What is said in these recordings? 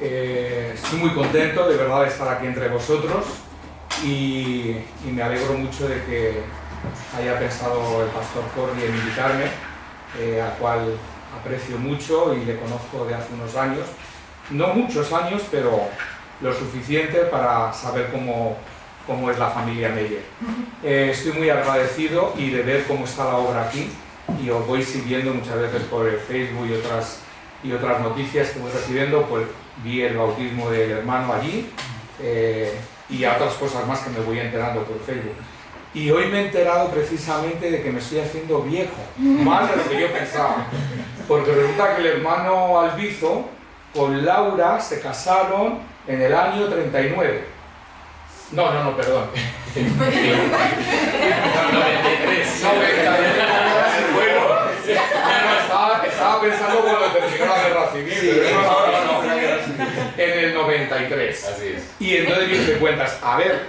Estoy muy contento de verdad de estar aquí entre vosotros y me alegro mucho de que haya pensado el pastor Corri en invitarme, al cual aprecio mucho y le conozco de hace unos años, no muchos años, pero lo suficiente para saber cómo es la familia Meyer. Estoy muy agradecido y de ver cómo está la obra aquí, y os voy siguiendo muchas veces por el Facebook y otras noticias que voy recibiendo. Pues vi el bautismo del hermano allí y a otras cosas más que me voy enterando por Facebook. Y hoy me he enterado precisamente de que me estoy haciendo viejo, más de lo que yo pensaba, porque resulta que el hermano Albizo con Laura se casaron en el año 39. No, perdón. 93. Estaba pensando cuando terminó la guerra civil, sí, pero no. En el 93. Así es. Y entonces me hice cuentas, a ver,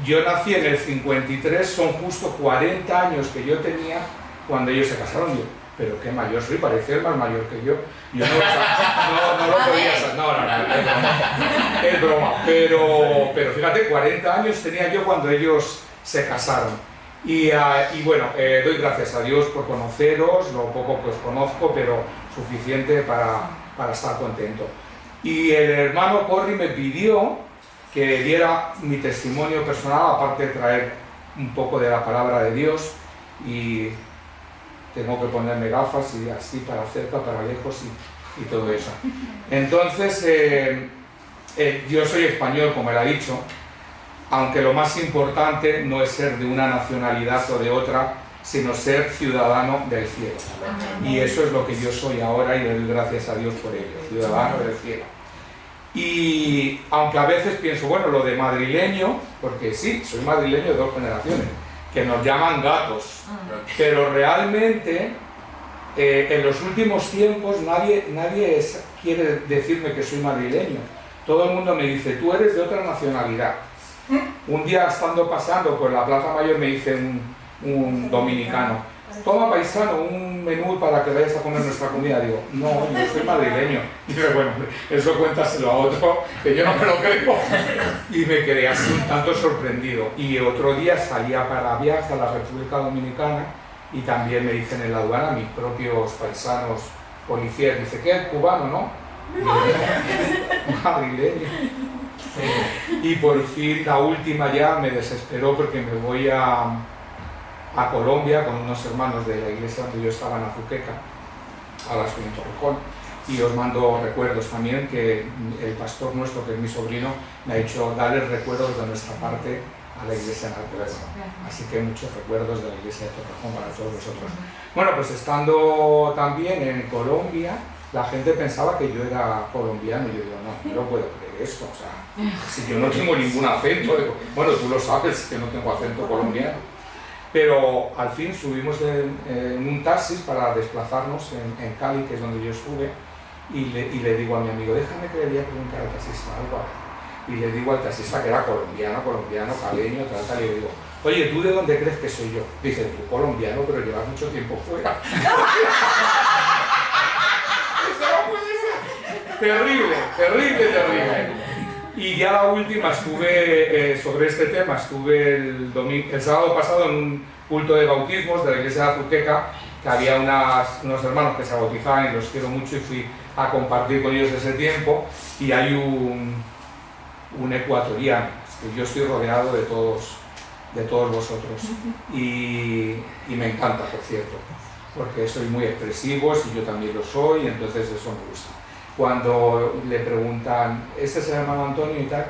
yo nací en el 53, son justo 40 años que yo tenía cuando ellos se casaron. Yo, pero qué mayor soy, parecía el más mayor que yo. Yo no lo podía saber, no, es broma. Pero fíjate, 40 años tenía yo cuando ellos se casaron. Y bueno, doy gracias a Dios por conoceros, lo poco que os conozco, pero suficiente para estar contento. Y el hermano Corri me pidió que diera mi testimonio personal, aparte de traer un poco de la palabra de Dios, y tengo que ponerme gafas y así para cerca, para lejos y todo eso. Entonces, yo soy español, como él ha dicho, aunque lo más importante no es ser de una nacionalidad o de otra, sino ser ciudadano del cielo. Y eso es lo que yo soy ahora, y le doy gracias a Dios por ello, ciudadano del cielo. Y aunque a veces pienso, bueno, lo de madrileño, porque sí, soy madrileño de 2 generaciones, que nos llaman gatos, pero realmente en los últimos tiempos nadie quiere decirme que soy madrileño. Todo el mundo me dice, tú eres de otra nacionalidad. Un día, estando paseando por la Plaza Mayor, me dice un dominicano, toma, paisano, un menú para que vayas a comer nuestra comida. Digo, no, yo soy madrileño. Y digo, bueno, eso cuéntaselo a otro, que yo no me lo creo. Y me quedé así un tanto sorprendido. Y otro día salía para viaje a la República Dominicana y también me dicen en la aduana, mis propios paisanos policías, dice, ¿qué? ¿Cubano, no? Y digo, madrileño. Y por fin, la última ya me desesperó porque me voy a Colombia con unos hermanos de la iglesia donde yo estaba en Azuqueca, ahora estoy en Torrejón, y os mando recuerdos también, que el pastor nuestro, que es mi sobrino, me ha dicho darles recuerdos de nuestra parte a la iglesia en Alcobendas. Así que muchos recuerdos de la iglesia de Torrejón para todos vosotros. Bueno, pues estando también en Colombia, la gente pensaba que yo era colombiano, y yo digo, no lo puedo creer esto, o sea, si yo no tengo ningún acento, bueno, tú lo sabes que no tengo acento colombiano. Pero al fin subimos en un taxi para desplazarnos en Cali, que es donde yo estuve, y le digo a mi amigo, déjame que le voy a preguntar al taxista algo. Y le digo al taxista, que era colombiano, caleño, tal, y le digo, oye, ¿tú de dónde crees que soy yo? Dice, tú colombiano, pero llevas mucho tiempo fuera. Eso no puede ser. Terrible. Y ya la última, estuve sobre este tema, estuve el sábado pasado en un culto de bautismos de la iglesia de Azuqueca, que había unos hermanos que se bautizaban y los quiero mucho, y fui a compartir con ellos ese tiempo, y hay un ecuatoriano, que yo estoy rodeado de todos vosotros, y me encanta, por cierto, porque sois muy expresivos y yo también lo soy, entonces eso me gusta. Cuando le preguntan, ¿este es el hermano Antonio y tal?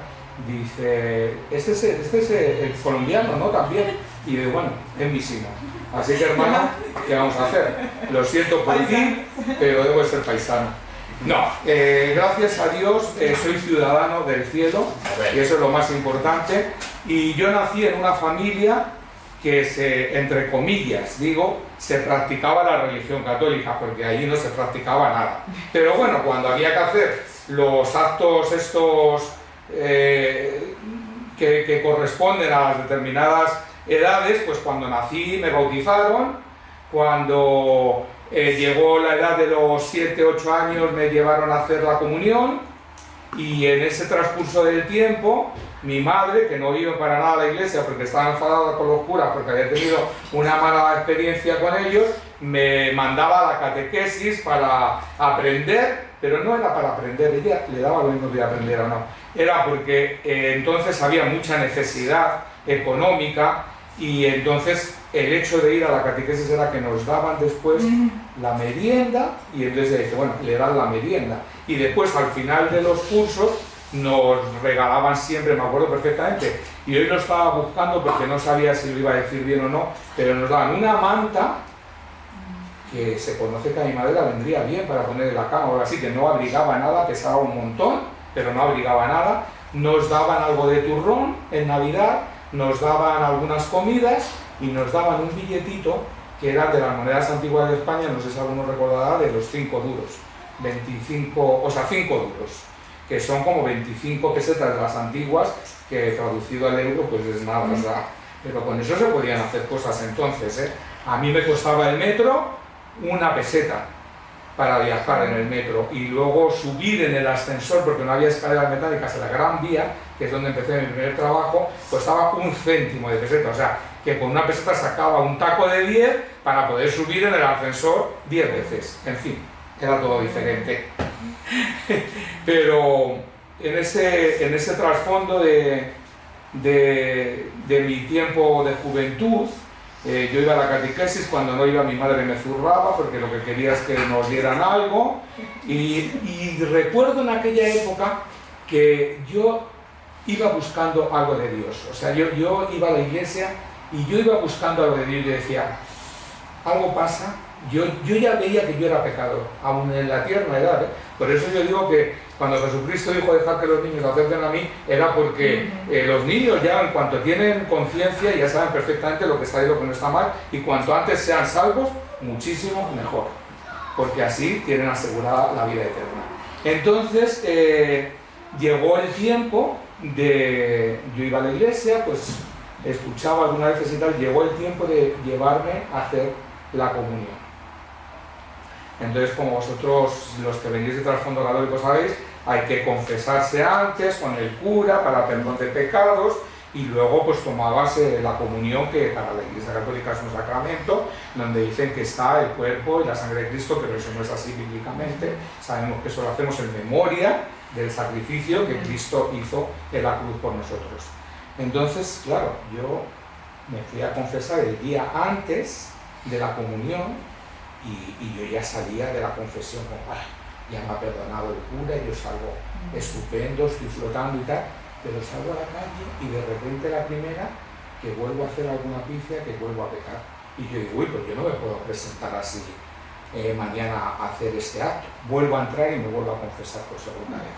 Dice, este es el colombiano, ¿no? También. Y digo, bueno, es mi sino. Así que, hermano, ¿qué vamos a hacer? Lo siento por ti, pero debo ser paisano. No, gracias a Dios soy ciudadano del cielo, y eso es lo más importante. Y yo nací en una familia que entre comillas, digo, se practicaba la religión católica, porque allí no se practicaba nada. Pero bueno, cuando había que hacer los actos estos que corresponden a las determinadas edades, pues cuando nací me bautizaron, cuando llegó la edad de los 7, 8 años me llevaron a hacer la comunión, Y en ese transcurso del tiempo, mi madre, que no iba para nada a la iglesia porque estaba enfadada con los curas porque había tenido una mala experiencia con ellos, me mandaba a la catequesis para aprender, pero no era para aprender, ella le daba lo mismo de aprender o no, era porque entonces había mucha necesidad económica y entonces el hecho de ir a la catequesis era que nos daban después la merienda y entonces dice, bueno, le dan la merienda y después al final de los cursos nos regalaban siempre, me acuerdo perfectamente, y hoy lo estaba buscando porque no sabía si lo iba a decir bien o no, pero nos daban una manta que se conoce que a mi madre la vendría bien para poner en la cama o algo así, que no abrigaba nada, pesaba un montón, pero no abrigaba nada. Nos daban algo de turrón en Navidad, nos daban algunas comidas y nos daban un billetito que era de las monedas antiguas de España, no sé si alguno recordará, de los 5 duros, 25, o sea, 5 duros, que son como 25 pesetas de las antiguas, que traducido al euro pues es nada, o sea, pero con eso se podían hacer cosas entonces, ¿eh? A mí me costaba el metro una peseta para viajar en el metro y luego subir en el ascensor porque no había escaleras mecánicas en la Gran Vía, que es donde empecé mi primer trabajo, costaba 1 céntimo de peseta, o sea, que con una peseta sacaba un taco de 10 para poder subir en el ascensor 10 veces, en fin, era todo diferente. Pero en ese trasfondo de mi tiempo de juventud, yo iba a la catequesis, cuando no iba mi madre me zurraba porque lo que quería es que nos dieran algo y recuerdo en aquella época que yo iba buscando algo de Dios, o sea, yo iba a la iglesia y yo iba buscando algo de Dios y yo decía, algo pasa, yo ya veía que yo era pecador, aún en la tierna edad, ¿eh? Por eso yo digo que cuando Jesucristo dijo dejar que los niños se acerquen a mí, era porque los niños ya en cuanto tienen conciencia ya saben perfectamente lo que está y lo que no está mal, y cuanto antes sean salvos, muchísimo mejor, porque así tienen asegurada la vida eterna. Entonces llegó el tiempo yo iba a la iglesia, pues escuchaba algunas veces y tal, llegó el tiempo de llevarme a hacer la comunión. Entonces, como vosotros, los que venís de trasfondo católico, sabéis, hay que confesarse antes con el cura para perdón de pecados y luego pues tomabas la comunión, que para la Iglesia Católica es un sacramento donde dicen que está el cuerpo y la sangre de Cristo, pero eso no es así bíblicamente. Sabemos que eso lo hacemos en memoria del sacrificio que Cristo hizo en la cruz por nosotros. Entonces, claro, yo me fui a confesar el día antes de la comunión y yo ya salía de la confesión como, ya me ha perdonado el cura, yo salgo estupendo, estoy flotando y tal, pero salgo a la calle y de repente la primera que vuelvo a hacer alguna pifia, que vuelvo a pecar. Y yo digo, uy, pues yo no me puedo presentar así mañana a hacer este acto. Vuelvo a entrar y me vuelvo a confesar por segunda vez.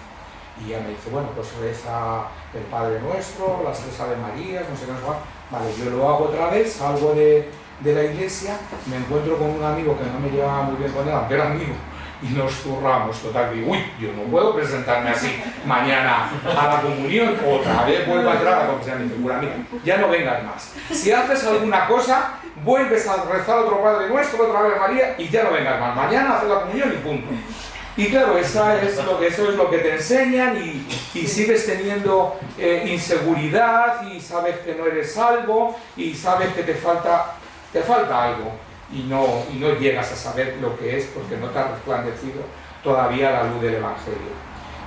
Y ya me dice, bueno, pues reza el Padre Nuestro, las 3 Ave Marías, no sé qué, no sé cuál. Vale, yo lo hago otra vez, salgo de la iglesia, me encuentro con un amigo que no me llevaba muy bien con él, aunque era amigo, y nos zurramos, total, que uy, yo no puedo presentarme así mañana a la comunión, otra vez vuelvo a entrar a la confesión, y dice, cura, mira, ya no vengas más, si haces alguna cosa, vuelves a rezar otro Padre Nuestro, otra vez María, y ya no vengas más, mañana haces la comunión y punto. Y claro, eso es lo que te enseñan y sigues teniendo inseguridad y sabes que no eres salvo y sabes que te falta algo y no llegas a saber lo que es porque no te ha resplandecido todavía la luz del Evangelio.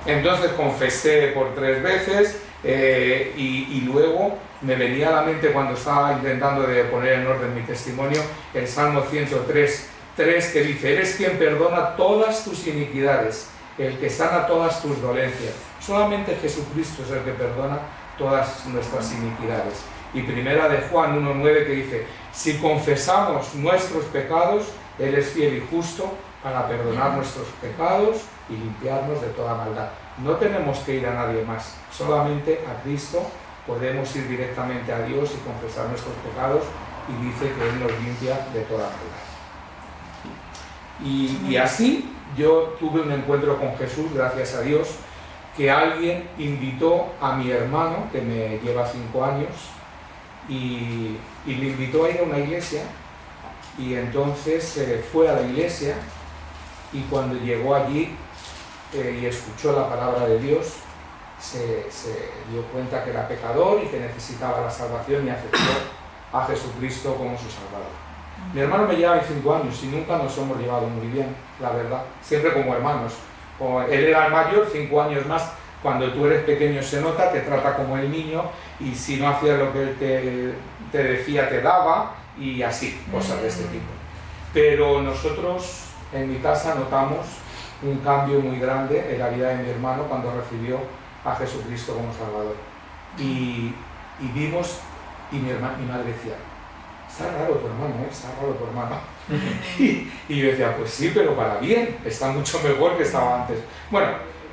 Entonces confesé por 3 veces y luego me venía a la mente, cuando estaba intentando de poner en orden mi testimonio, el Salmo 103, 3, que dice: eres quien perdona todas tus iniquidades, el que sana todas tus dolencias. Solamente Jesucristo es el que perdona todas nuestras iniquidades. Y primera de Juan 1:9, que dice: si confesamos nuestros pecados, Él es fiel y justo para perdonar nuestros pecados y limpiarnos de toda maldad. No tenemos que ir a nadie más, solamente a Cristo podemos ir directamente a Dios y confesar nuestros pecados, y dice que Él nos limpia de toda maldad. Y así yo tuve un encuentro con Jesús, gracias a Dios, que alguien invitó a mi hermano, que me lleva 5 años, y le invitó a ir a una iglesia, y entonces fue a la iglesia, y cuando llegó allí y escuchó la palabra de Dios, se dio cuenta que era pecador y que necesitaba la salvación y aceptó a Jesucristo como su Salvador. Mi hermano me lleva 25 años y nunca nos hemos llevado muy bien, la verdad, siempre como hermanos. Él era el mayor, 5 años más. Cuando tú eres pequeño se nota, te trata como el niño y si no hacías lo que él te decía, te daba y así, cosas de este tipo. Pero nosotros en mi casa notamos un cambio muy grande en la vida de mi hermano cuando recibió a Jesucristo como Salvador. Y vimos, y mi madre decía, está raro tu hermano, está raro tu hermano. Y yo decía, pues sí, pero para bien, está mucho mejor que estaba antes. Bueno,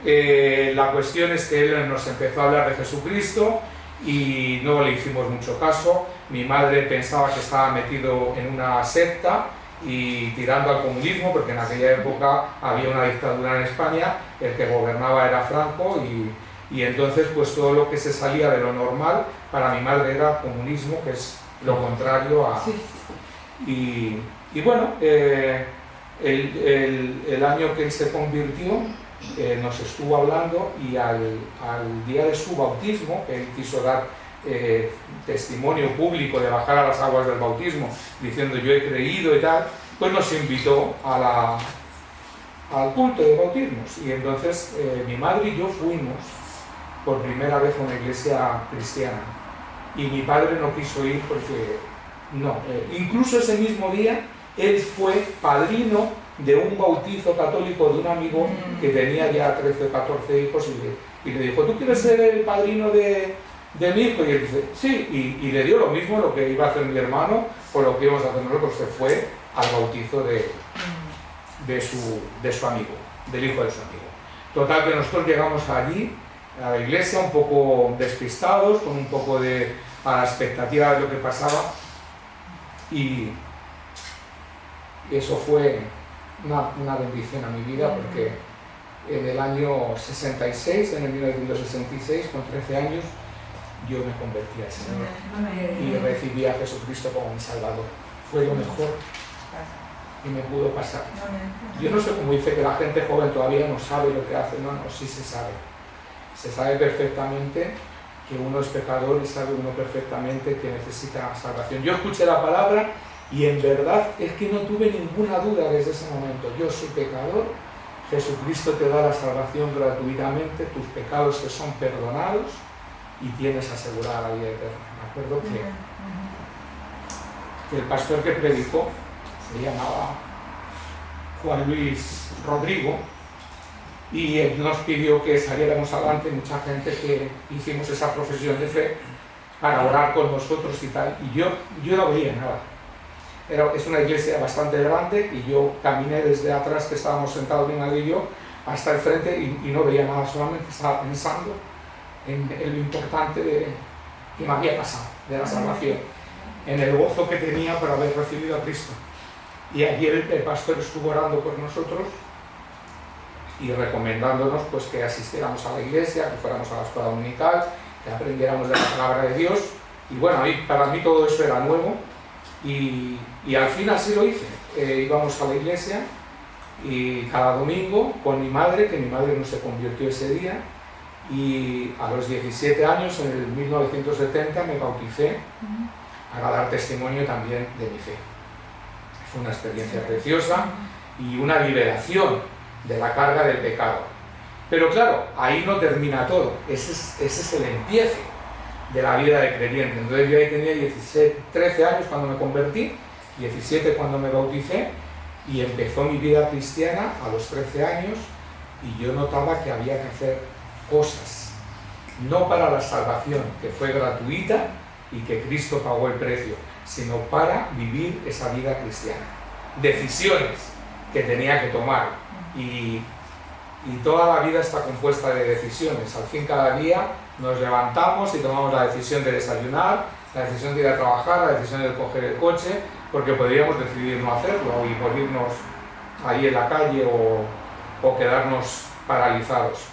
la cuestión es que él nos empezó a hablar de Jesucristo y no le hicimos mucho caso. Mi madre pensaba que estaba metido en una secta y tirando al comunismo, porque en aquella época había una dictadura en España, el que gobernaba era Franco y entonces pues todo lo que se salía de lo normal para mi madre era comunismo, que es lo contrario a... Y bueno, el año que él se convirtió nos estuvo hablando y al día de su bautismo, él quiso dar testimonio público de bajar a las aguas del bautismo diciendo yo he creído y tal, pues nos invitó al culto de bautismos y entonces mi madre y yo fuimos por primera vez a una iglesia cristiana y mi padre no quiso ir porque no, incluso ese mismo día él fue padrino de un bautizo católico de un amigo que tenía ya 13 o 14 hijos y le dijo, ¿tú quieres ser el padrino de mi hijo? Y él dice, sí, y le dio lo mismo lo que iba a hacer mi hermano o lo que íbamos a hacer nosotros, se fue al bautizo de su amigo, del hijo de su amigo. Total que nosotros llegamos allí, a la iglesia, un poco despistados, con un poco a la expectativa de lo que pasaba y eso fue una bendición a mi vida porque en el año 66, en el 1966, con 13 años, yo me convertí al Señor y recibí a Jesucristo como mi Salvador. Fue lo mejor que me pudo pasar. Yo no sé cómo dice que la gente joven todavía no sabe lo que hace, no, sí se sabe. Se sabe perfectamente que uno es pecador y sabe uno perfectamente que necesita salvación. Yo escuché la palabra y en verdad es que no tuve ninguna duda desde ese momento. Yo soy pecador, Jesucristo te da la salvación gratuitamente, tus pecados te son perdonados y tienes asegurada la vida eterna. Me acuerdo que el pastor que predicó se llamaba Juan Luis Rodrigo y él nos pidió que saliéramos adelante, mucha gente que hicimos esa profesión de fe para orar con nosotros y tal, y yo no veía nada. Es una iglesia bastante grande y yo caminé desde atrás, que estábamos sentados mi madre y yo, hasta el frente y no veía nada, solamente estaba pensando en lo importante que me había pasado, de la salvación, en el gozo que tenía por haber recibido a Cristo. Y ayer el pastor estuvo orando por nosotros y recomendándonos pues que asistiéramos a la iglesia, que fuéramos a la escuela dominical, que aprendiéramos de la palabra de Dios. Y bueno, para mí todo eso era nuevo y al fin así lo hice. Íbamos a la iglesia y cada domingo con mi madre, que mi madre no se convirtió ese día, y a los 17 años, en el 1970, me bauticé para dar testimonio también de mi fe. Fue una experiencia preciosa y una liberación de la carga del pecado. Pero claro, ahí no termina todo, ese es el empiece de la vida de creyente. Entonces yo ahí tenía 13 años cuando me convertí, 17 cuando me bauticé, y empezó mi vida cristiana a los 13 años, y yo notaba que había que hacer cosas, no para la salvación, que fue gratuita y que Cristo pagó el precio, sino para vivir esa vida cristiana. Decisiones que tenía que tomar, y toda la vida está compuesta de decisiones. Al fin, cada día nos levantamos y tomamos la decisión de desayunar, la decisión de ir a trabajar, la decisión de coger el coche, porque podríamos decidir no hacerlo y por irnos ahí en la calle o quedarnos paralizados.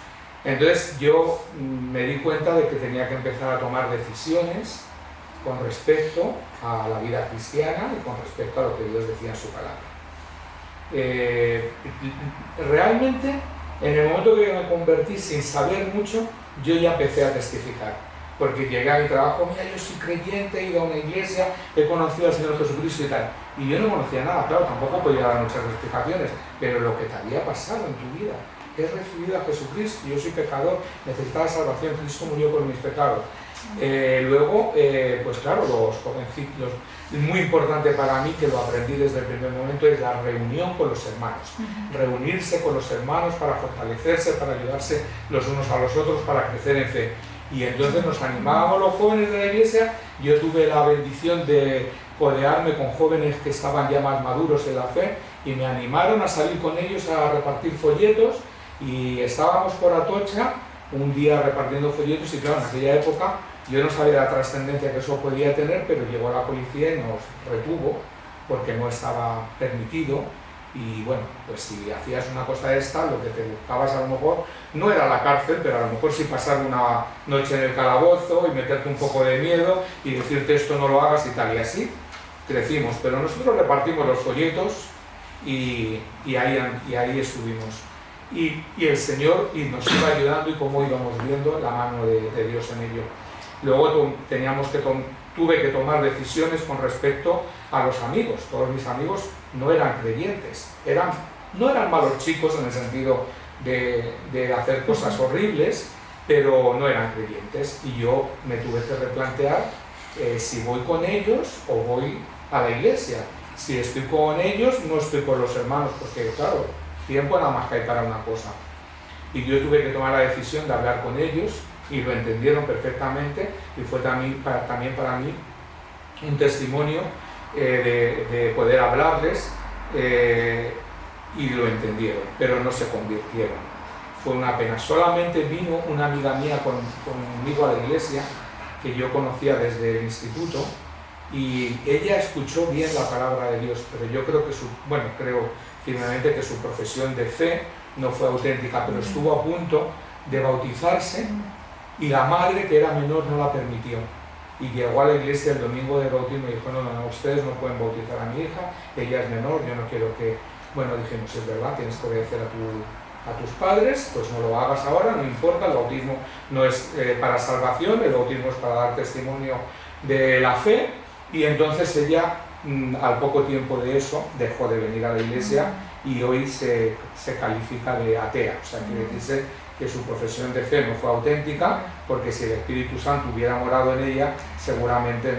Entonces yo me di cuenta de que tenía que empezar a tomar decisiones con respecto a la vida cristiana y con respecto a lo que Dios decía en su palabra. Realmente En el momento que me convertí, sin saber mucho, yo ya empecé a testificar. Porque llegué a mi trabajo, mira, yo soy creyente, he ido a una iglesia, he conocido al Señor Jesucristo y tal. Y yo no conocía nada, claro, tampoco podía dar muchas explicaciones, pero lo que te había pasado en tu vida, he recibido a Jesucristo, yo soy pecador, necesitaba salvación, Cristo murió por mis pecados. Luego, pues claro, los jovencitos, muy importante para mí, que lo aprendí desde el primer momento, es la reunión con los hermanos. Reunirse con los hermanos para fortalecerse, para ayudarse los unos a los otros, para crecer en fe. Y entonces nos animábamos los jóvenes de la iglesia. Yo tuve la bendición de codearme con jóvenes que estaban ya más maduros en la fe y me animaron a salir con ellos a repartir folletos, y estábamos por Atocha un día repartiendo folletos y claro, en aquella época yo no sabía la trascendencia que eso podía tener, pero llegó la policía y nos retuvo porque no estaba permitido. Y bueno, pues si hacías una cosa esta, lo que te buscabas a lo mejor no era la cárcel, pero a lo mejor sí pasar una noche en el calabozo y meterte un poco de miedo y decirte esto no lo hagas y tal, y así crecimos. Pero nosotros repartimos los folletos y ahí estuvimos. Y el Señor nos iba ayudando, y como íbamos viendo la mano de Dios en ello. Luego tuve que tomar decisiones con respecto a los amigos. Todos mis amigos no eran creyentes, no eran malos chicos en el sentido de hacer cosas horribles, pero no eran creyentes. Y yo me tuve que replantear si voy con ellos o voy a la iglesia. Si estoy con ellos, no estoy con los hermanos, porque claro, tiempo nada más que hay para una cosa. Y yo tuve que tomar la decisión de hablar con ellos, y lo entendieron perfectamente, y fue también para mí un testimonio de poder hablarles, y lo entendieron, pero no se convirtieron. Fue una pena. Solamente vino una amiga mía conmigo a la iglesia, que yo conocía desde el instituto, y ella escuchó bien la palabra de Dios, pero yo creo creo firmemente que su profesión de fe no fue auténtica, pero estuvo a punto de bautizarse, y la madre, que era menor, no la permitió. Y llegó a la iglesia el domingo del bautismo y dijo, no, ustedes no pueden bautizar a mi hija, ella es menor, yo no quiero que... Bueno, dijimos, es verdad, tienes que obedecer a tus padres, pues no lo hagas ahora, no importa, el bautismo no es para salvación, el bautismo es para dar testimonio de la fe. Y entonces ella, al poco tiempo de eso, dejó de venir a la iglesia, y hoy se califica de atea. O sea, quiere decirse que su profesión de fe no fue auténtica, porque si el Espíritu Santo hubiera morado en ella, seguramente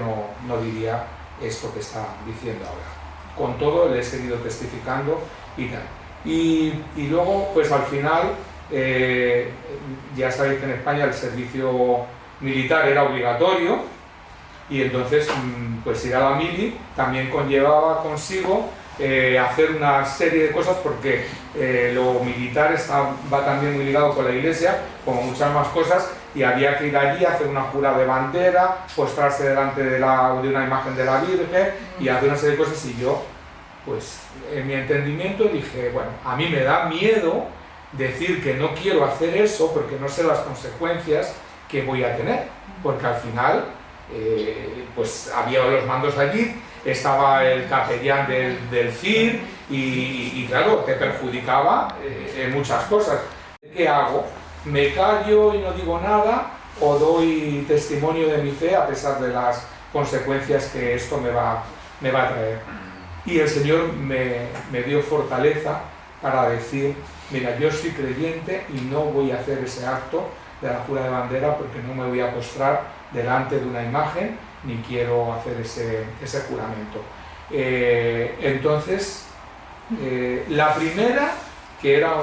no diría esto que está diciendo ahora. Con todo, le he seguido testificando y tal. Y luego, pues al final, ya sabéis que en España el servicio militar era obligatorio, y entonces pues ir a la mili también conllevaba consigo hacer una serie de cosas, porque lo militar va también muy ligado con la iglesia, como muchas más cosas, y había que ir allí a hacer una jura de bandera, postrarse delante de una imagen de la Virgen y hacer una serie de cosas. Y yo, pues en mi entendimiento dije, bueno, a mí me da miedo decir que no quiero hacer eso porque no sé las consecuencias que voy a tener, porque al final pues había los mandos allí, estaba el capellán del CIR y claro, te perjudicaba en muchas cosas. ¿Qué hago? ¿Me callo y no digo nada, o doy testimonio de mi fe a pesar de las consecuencias que esto me va a traer? Y el Señor me dio fortaleza para decir, mira, yo soy creyente y no voy a hacer ese acto de la jura de bandera, porque no me voy a postrar delante de una imagen, ni quiero hacer ese juramento. Entonces, la primera, que era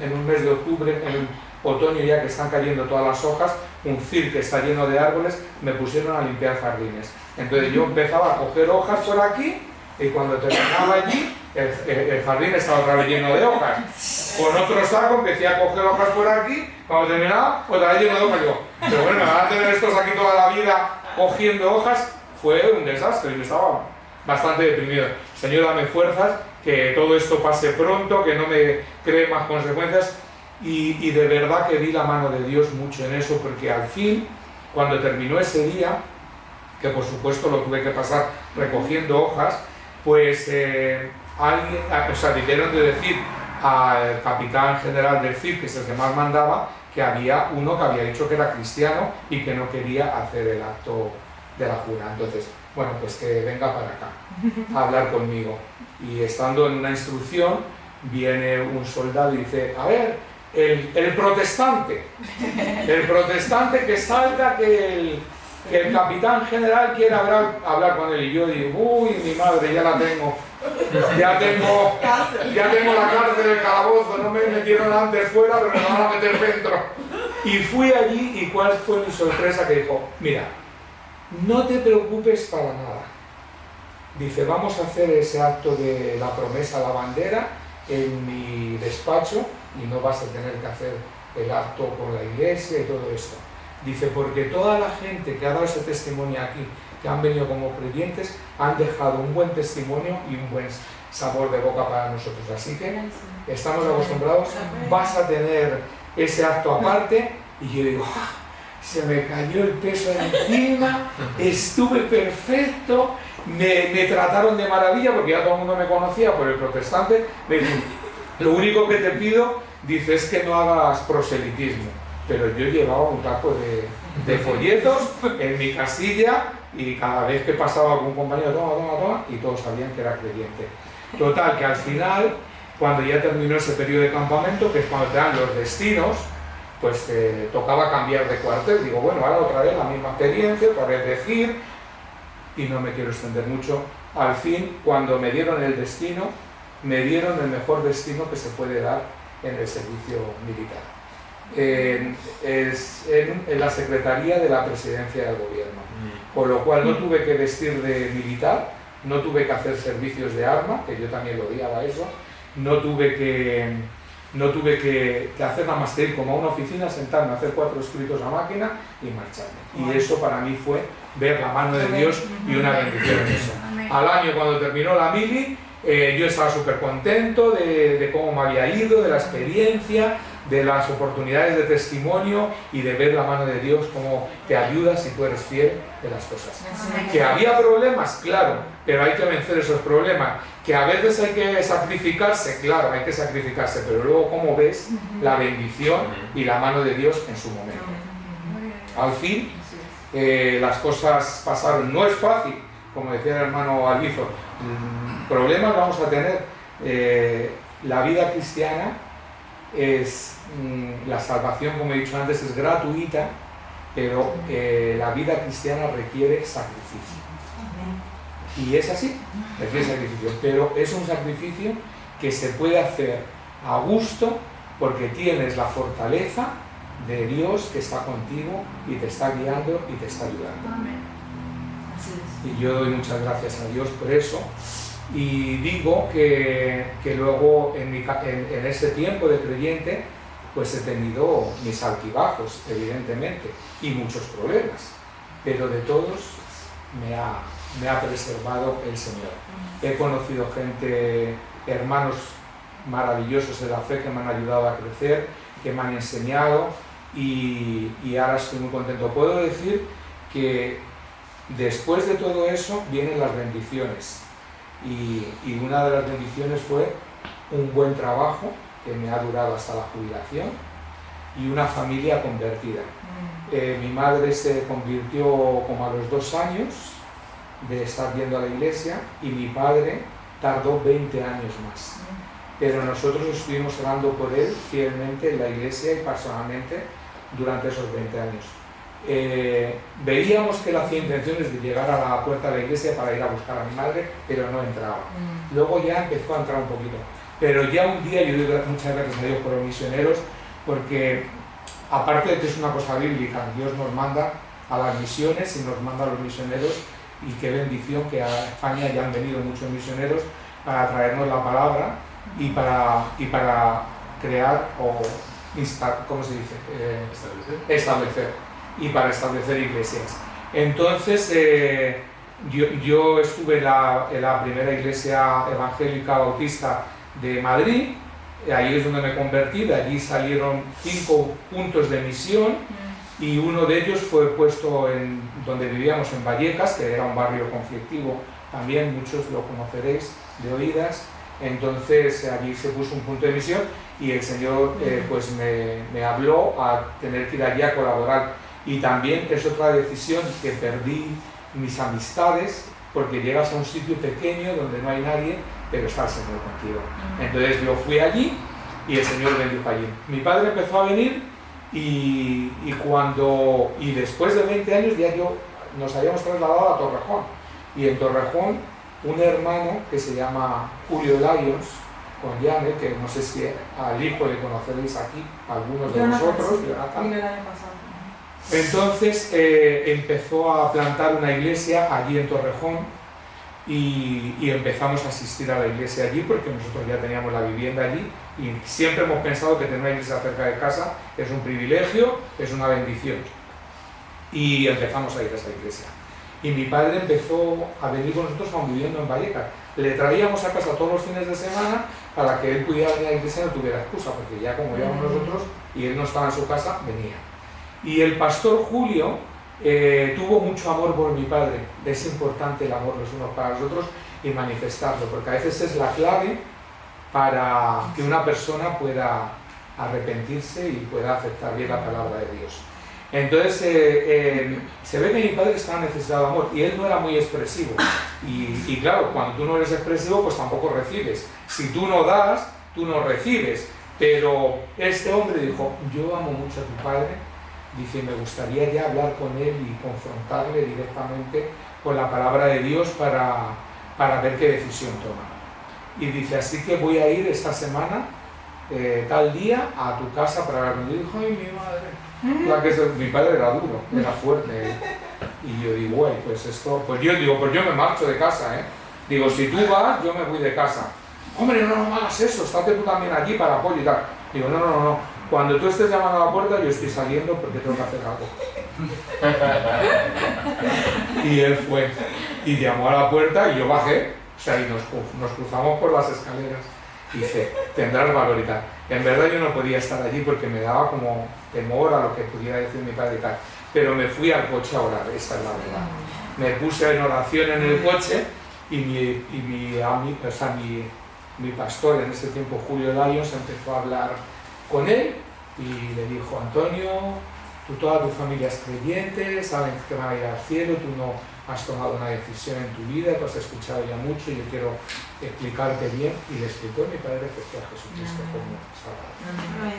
en un mes de octubre, en el otoño ya que están cayendo todas las hojas, un CIR que está lleno de árboles, me pusieron a limpiar jardines. Entonces yo empezaba a coger hojas por aquí, y cuando terminaba allí, el jardín estaba otra vez lleno de hojas. Con otro saco empecé a coger hojas por aquí, cuando terminaba, otra vez lleno de hojas. Digo, pero bueno, me van a tener estos aquí toda la vida cogiendo hojas. Fue un desastre, yo estaba bastante deprimido. Señor, dame fuerzas, que todo esto pase pronto, que no me cree más consecuencias. Y de verdad que vi la mano de Dios mucho en eso, porque al fin, cuando terminó ese día, que por supuesto lo tuve que pasar recogiendo hojas, pues debieron de decir al capitán general del CID, que es el que más mandaba, que había uno que había dicho que era cristiano y que no quería hacer el acto de la jura. Entonces, bueno, pues que venga para acá a hablar conmigo. Y estando en una instrucción, viene un soldado y dice, a ver, el protestante que salta, que el capitán general quiere hablar con él. Y yo digo, uy, mi madre, ya la tengo. Ya tengo la cárcel, el calabozo, no me metieron antes fuera, pero me van a meter dentro. Y fui allí, y cuál fue mi sorpresa, que dijo, mira, no te preocupes para nada. Dice, vamos a hacer ese acto de la promesa a la bandera en mi despacho y no vas a tener que hacer el acto con la iglesia y todo esto. Dice, porque toda la gente que ha dado ese testimonio aquí, que han venido como creyentes, han dejado un buen testimonio y un buen sabor de boca para nosotros. Así que estamos acostumbrados, vas a tener ese acto aparte. Y yo digo, ¡ah! Se me cayó el peso encima, estuve perfecto, me trataron de maravilla porque ya todo el mundo me conocía por el protestante. Me dicen, lo único que te pido, dice, es que no hagas proselitismo. Pero yo llevaba un taco de folletos en mi casilla y cada vez que pasaba algún compañero, toma, y todos sabían que era creyente. Total, que al final, cuando ya terminó ese periodo de campamento, que es cuando te dan los destinos, pues te tocaba cambiar de cuartel. Digo, bueno, ahora otra vez la misma experiencia, otra vez decir, y no me quiero extender mucho. Al fin, cuando me dieron el destino, me dieron el mejor destino que se puede dar en el servicio militar. En la Secretaría de la Presidencia del Gobierno, con lo cual no tuve que vestir de militar, no tuve que hacer servicios de arma, que yo también lo odiaba eso, no tuve que hacer nada más que ir como a una oficina, sentarme, hacer 4 escritos a máquina y marcharme. Y eso para mí fue ver la mano de Dios y una bendición en eso. Al año, cuando terminó la mili, yo estaba súper contento de cómo me había ido, de la experiencia, de las oportunidades de testimonio y de ver la mano de Dios, cómo te ayuda si tú eres fiel de las cosas. Que había problemas, claro, pero hay que vencer esos problemas. Que a veces hay que sacrificarse, claro, hay que sacrificarse, pero luego cómo ves la bendición y la mano de Dios en su momento. Al fin, las cosas pasaron. No es fácil, como decía el hermano Alvizo, problemas vamos a tener. La vida cristiana es, la salvación, como he dicho antes, es gratuita, pero la vida cristiana requiere sacrificio. Y es así, requiere sacrificio, pero es un sacrificio que se puede hacer a gusto porque tienes la fortaleza de Dios que está contigo y te está guiando y te está ayudando. Y yo doy muchas gracias a Dios por eso. Y digo que luego en ese tiempo de creyente pues he tenido mis altibajos, evidentemente, y muchos problemas, pero de todos me ha preservado el Señor. He conocido gente, hermanos maravillosos de la fe que me han ayudado a crecer, que me han enseñado y ahora estoy muy contento. Puedo decir que después de todo eso vienen las bendiciones. Y una de las bendiciones fue un buen trabajo que me ha durado hasta la jubilación y una familia convertida. Mi madre se convirtió como a los 2 años de estar yendo a la iglesia y mi padre tardó 20 años más. Pero nosotros estuvimos orando por él fielmente en la iglesia y personalmente durante esos 20 años. Veíamos que él hacía intenciones de llegar a la puerta de la iglesia para ir a buscar a mi madre, pero no entraba. Luego ya empezó a entrar un poquito. Pero ya un día yo doy muchas gracias a Dios por los misioneros, porque aparte de que es una cosa bíblica, Dios nos manda a las misiones y nos manda a los misioneros, y qué bendición que a España ya han venido muchos misioneros para traernos la palabra y para crear o ¿cómo se dice? Establecer. Y para establecer iglesias. Entonces yo estuve en la primera iglesia evangélica bautista de Madrid, ahí es donde me convertí, de allí salieron 5 puntos de misión y uno de ellos fue puesto en donde vivíamos en Vallecas, que era un barrio conflictivo también, muchos lo conoceréis de oídas, Entonces allí se puso un punto de misión y el Señor pues me habló a tener que ir allí a colaborar. Y también es otra decisión que perdí mis amistades, porque llegas a un sitio pequeño donde no hay nadie, pero está el Señor contigo. Entonces yo fui allí y el Señor bendijo allí. Mi padre empezó a venir y después de 20 años ya nos habíamos trasladado a Torrejón. Y en Torrejón un hermano que se llama Julio Lyons, con Yane, que no sé si al hijo le conoceréis aquí, algunos de vosotros, entonces empezó a plantar una iglesia allí en Torrejón y empezamos a asistir a la iglesia allí porque nosotros ya teníamos la vivienda allí y siempre hemos pensado que tener una iglesia cerca de casa es un privilegio, es una bendición. Y empezamos a ir a esa iglesia. Y mi padre empezó a venir con nosotros aún viviendo en Vallecas. Le traíamos a casa todos los fines de semana para que él pudiera venir a la iglesia y no tuviera excusa, porque ya como íbamos nosotros y él no estaba en su casa, venía. Y el pastor Julio tuvo mucho amor por mi padre. Es importante el amor los unos para los otros y manifestarlo, porque a veces es la clave para que una persona pueda arrepentirse y pueda aceptar bien la palabra de Dios. Entonces se ve que mi padre estaba necesitado de amor y él no era muy expresivo y claro, cuando tú no eres expresivo pues tampoco recibes. Si tú no das, tú no recibes. Pero este hombre dijo, yo amo mucho a tu padre, dice, me gustaría ya hablar con él y confrontarle directamente con la palabra de Dios para ver qué decisión toma. Y dice, así que voy a ir esta semana, tal día, a tu casa para hablar con él. Y dijo, ay, mi madre. Mi padre era duro, era fuerte. Y yo digo, güey, pues esto, pues yo me marcho de casa, Digo, si tú vas, yo me voy de casa. Hombre, no hagas eso, estate tú también allí para apoyo y tal. Digo, no. Cuando tú estés llamando a la puerta, yo estoy saliendo porque tengo que hacer algo. Y él fue, y llamó a la puerta y yo bajé, o sea, y nos cruzamos por las escaleras. Y dice, tendrás valor y tal. En verdad yo no podía estar allí porque me daba como temor a lo que pudiera decir mi padre y tal. Pero me fui al coche a orar, esta es la verdad. Me puse en oración en el coche y mi pastor en ese tiempo, Julio Lyons, empezó a hablar con él y le dijo, Antonio, toda tu familia es creyente, saben que van a ir al cielo, tú no has tomado una decisión en tu vida, tú has escuchado ya mucho, yo quiero explicarte bien. Y le explicó, mi padre aceptó a Jesucristo como Salvador.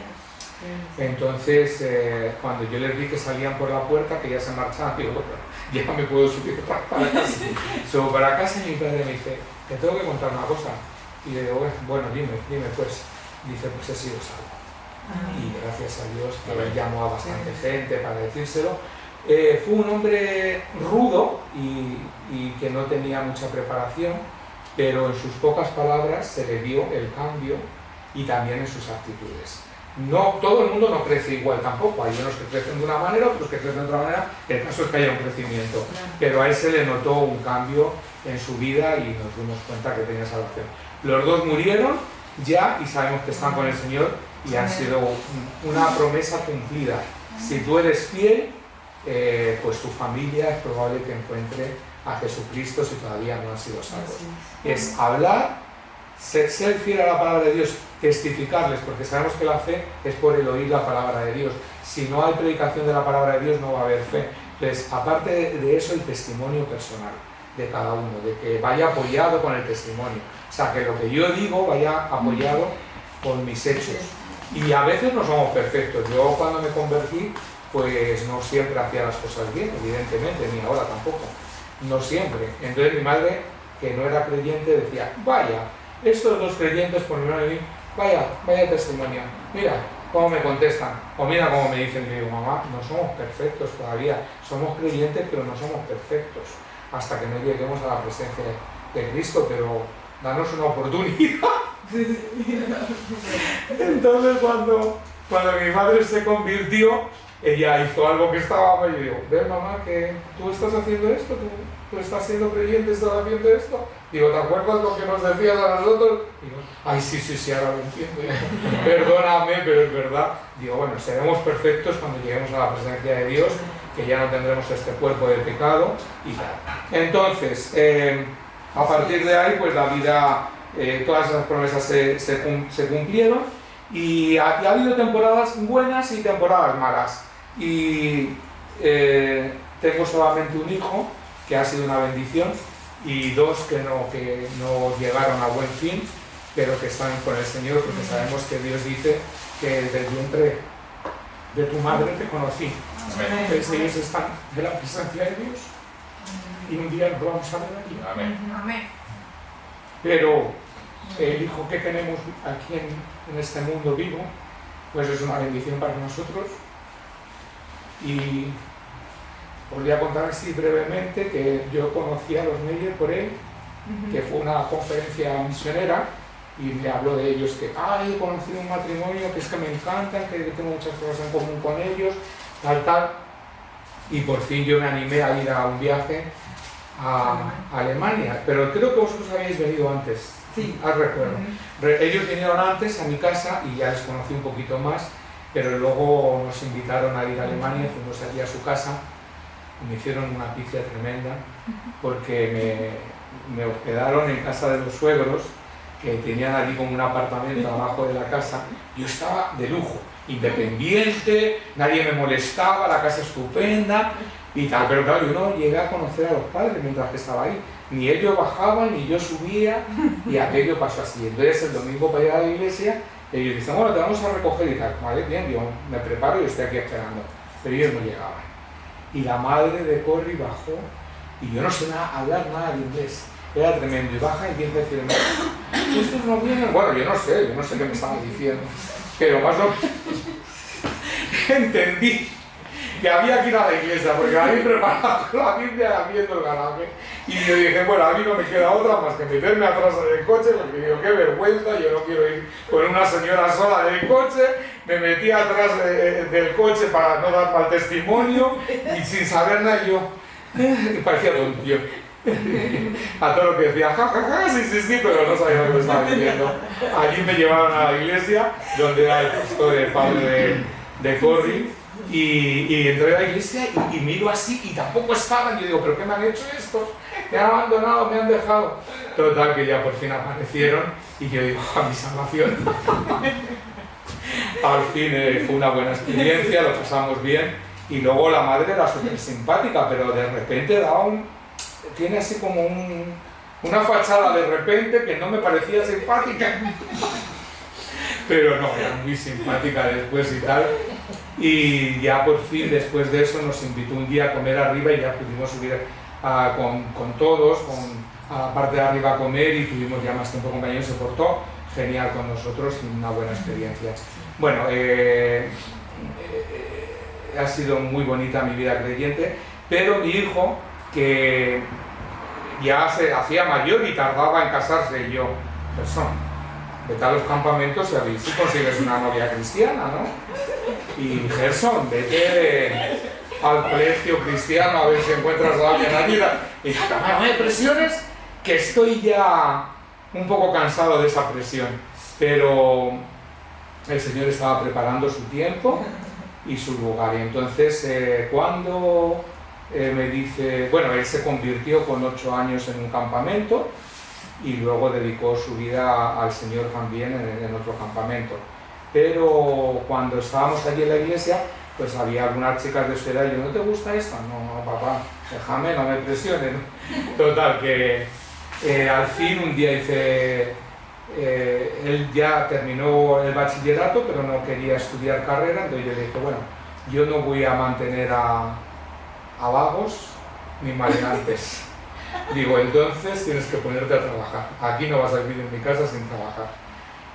Entonces, cuando yo les vi que salían por la puerta, que ya se marchaban, digo, bueno, ya me puedo subir para casa. Subo para casa y mi padre me dice, te tengo que contar una cosa. Y le digo, bueno, dime pues. Dice, pues he sido salvo. Y gracias a Dios que él llamó a bastante gente para decírselo. Fue un hombre rudo y que no tenía mucha preparación, pero en sus pocas palabras se le vio el cambio y también en sus actitudes. No, todo el mundo no crece igual tampoco, hay unos que crecen de una manera, otros que crecen de otra manera, el caso es que haya un crecimiento, pero a él se le notó un cambio en su vida y nos dimos cuenta que tenía salvación. Los dos murieron ya y sabemos que están con el Señor y han sido una promesa cumplida. Si tú eres fiel, pues tu familia es probable que encuentre a Jesucristo si todavía no han sido salvos. Es hablar, ser fiel a la palabra de Dios, testificarles, porque sabemos que la fe es por el oír la palabra de Dios. Si no hay predicación de la palabra de Dios no va a haber fe. Entonces, aparte de eso, el testimonio personal de cada uno, de que vaya apoyado con el testimonio. O sea, que lo que yo digo vaya apoyado con mis hechos. Y a veces no somos perfectos. Yo cuando me convertí, pues no siempre hacía las cosas bien, evidentemente, ni ahora tampoco. No siempre. Entonces mi madre, que no era creyente, decía, vaya, estos dos creyentes por mi madre, vaya testimonio. Mira cómo me contestan, o mira cómo me dicen. Y digo, mamá, no somos perfectos todavía. Somos creyentes, pero no somos perfectos. Hasta que no lleguemos a la presencia de Cristo, pero danos una oportunidad. Entonces cuando mi madre se convirtió, ella hizo algo que estaba mal y yo digo, ¿ves, mamá, que tú estás haciendo esto? ¿Tú estás siendo creyente, estás haciendo esto? Digo, ¿te acuerdas lo que nos decías a nosotros? Digo, ay, sí, ahora lo entiendo. Perdóname, pero es verdad. Digo, bueno, seremos perfectos cuando lleguemos a la presencia de Dios, que ya no tendremos este cuerpo de pecado y tal. Entonces, a partir de ahí, pues la vida todas esas promesas se cumplieron y ha habido temporadas buenas y temporadas malas. Y tengo solamente un hijo que ha sido una bendición y dos que no llegaron a buen fin, pero que están con el Señor, porque sabemos que Dios dice que desde el vientre de tu madre te conocí. Entonces ellos están de la presencia de Dios y un día lo vamos a ver aquí. Amén. Pero el hijo que tenemos aquí en este mundo vivo, pues es una bendición para nosotros. Y os voy a contar así brevemente que yo conocí a los Meyer por él, que fue una conferencia misionera, y me habló de ellos, que he conocido un matrimonio que es que me encantan, que tengo muchas cosas en común con ellos, tal, y por fin yo me animé a ir a un viaje a Alemania, pero creo que vosotros habéis venido antes. Sí. Recuerdo. Ellos vinieron antes a mi casa y ya les conocí un poquito más, pero luego nos invitaron a ir a Alemania, fuimos allí a su casa y me hicieron una pifia tremenda porque me hospedaron en casa de los suegros, que tenían allí como un apartamento abajo de la casa. Yo estaba de lujo, independiente, nadie me molestaba, la casa estupenda y tal, pero claro, yo no llegué a conocer a los padres mientras que estaba ahí. Ni ellos bajaban, ni yo subía, y aquello pasó así. Entonces el domingo para ir a la iglesia, ellos dicen, bueno, te vamos a recoger y tal. Vale, bien, yo me preparo y estoy aquí esperando. Pero ellos no llegaban. Y la madre de Corrie bajó, y yo no sé hablar nada de inglés. Era tremendo. Y baja y empieza a decirme, estos no vienen. Bueno, yo no sé qué me estaban diciendo. Pero más o menos entendí que había que ir a la iglesia, porque la había preparado con la Biblia viendo el garaje. Y yo dije, bueno, a mí no me queda otra más que meterme atrás del coche, porque digo, qué vergüenza, yo no quiero ir con una señora sola en el coche. Me metí atrás del coche para no dar mal testimonio, y sin saber nada yo, parecía tonto. A todo lo que decía, ja, sí, pero no sabía lo que estaba diciendo. Allí me llevaron a la iglesia, donde era el pastor, el padre de Corrie. Y entré a la iglesia y miro así y tampoco estaban. Yo digo, ¿pero qué me han hecho estos? Me han abandonado, me han dejado. Total, que ya por fin aparecieron y yo digo, a mi salvación. Al fin fue una buena experiencia, lo pasamos bien. Y luego la madre era súper simpática, pero de repente tiene así como una fachada de repente que no me parecía simpática. Pero no, era muy simpática después y tal. Y ya por fin, después de eso, nos invitó un día a comer arriba y ya pudimos subir con todos, a la parte de arriba a comer, y tuvimos ya más tiempo compañeros. Se portó genial con nosotros y una buena experiencia. Bueno, ha sido muy bonita mi vida creyente, pero mi hijo, que ya se hacía mayor y tardaba en casarse, y yo, vete a los campamentos y a ver si consigues una novia cristiana, ¿no? Y Gerson, vete al colegio cristiano a ver si encuentras a alguien allí. Y dice, no me presiones, que estoy ya un poco cansado de esa presión. Pero el Señor estaba preparando su tiempo y su lugar. Y entonces, cuando me dice, bueno, él se convirtió con 8 años en un campamento, y luego dedicó su vida al Señor también en otro campamento. Pero cuando estábamos allí en la iglesia, pues había algunas chicas de su edad y yo, ¿no te gusta esta? No, papá, déjame, no me presiones. Total, que al fin un día él ya terminó el bachillerato, pero no quería estudiar carrera, entonces yo le dije, bueno, yo no voy a mantener a vagos ni maleantes. Digo, entonces tienes que ponerte a trabajar. Aquí no vas a vivir en mi casa sin trabajar.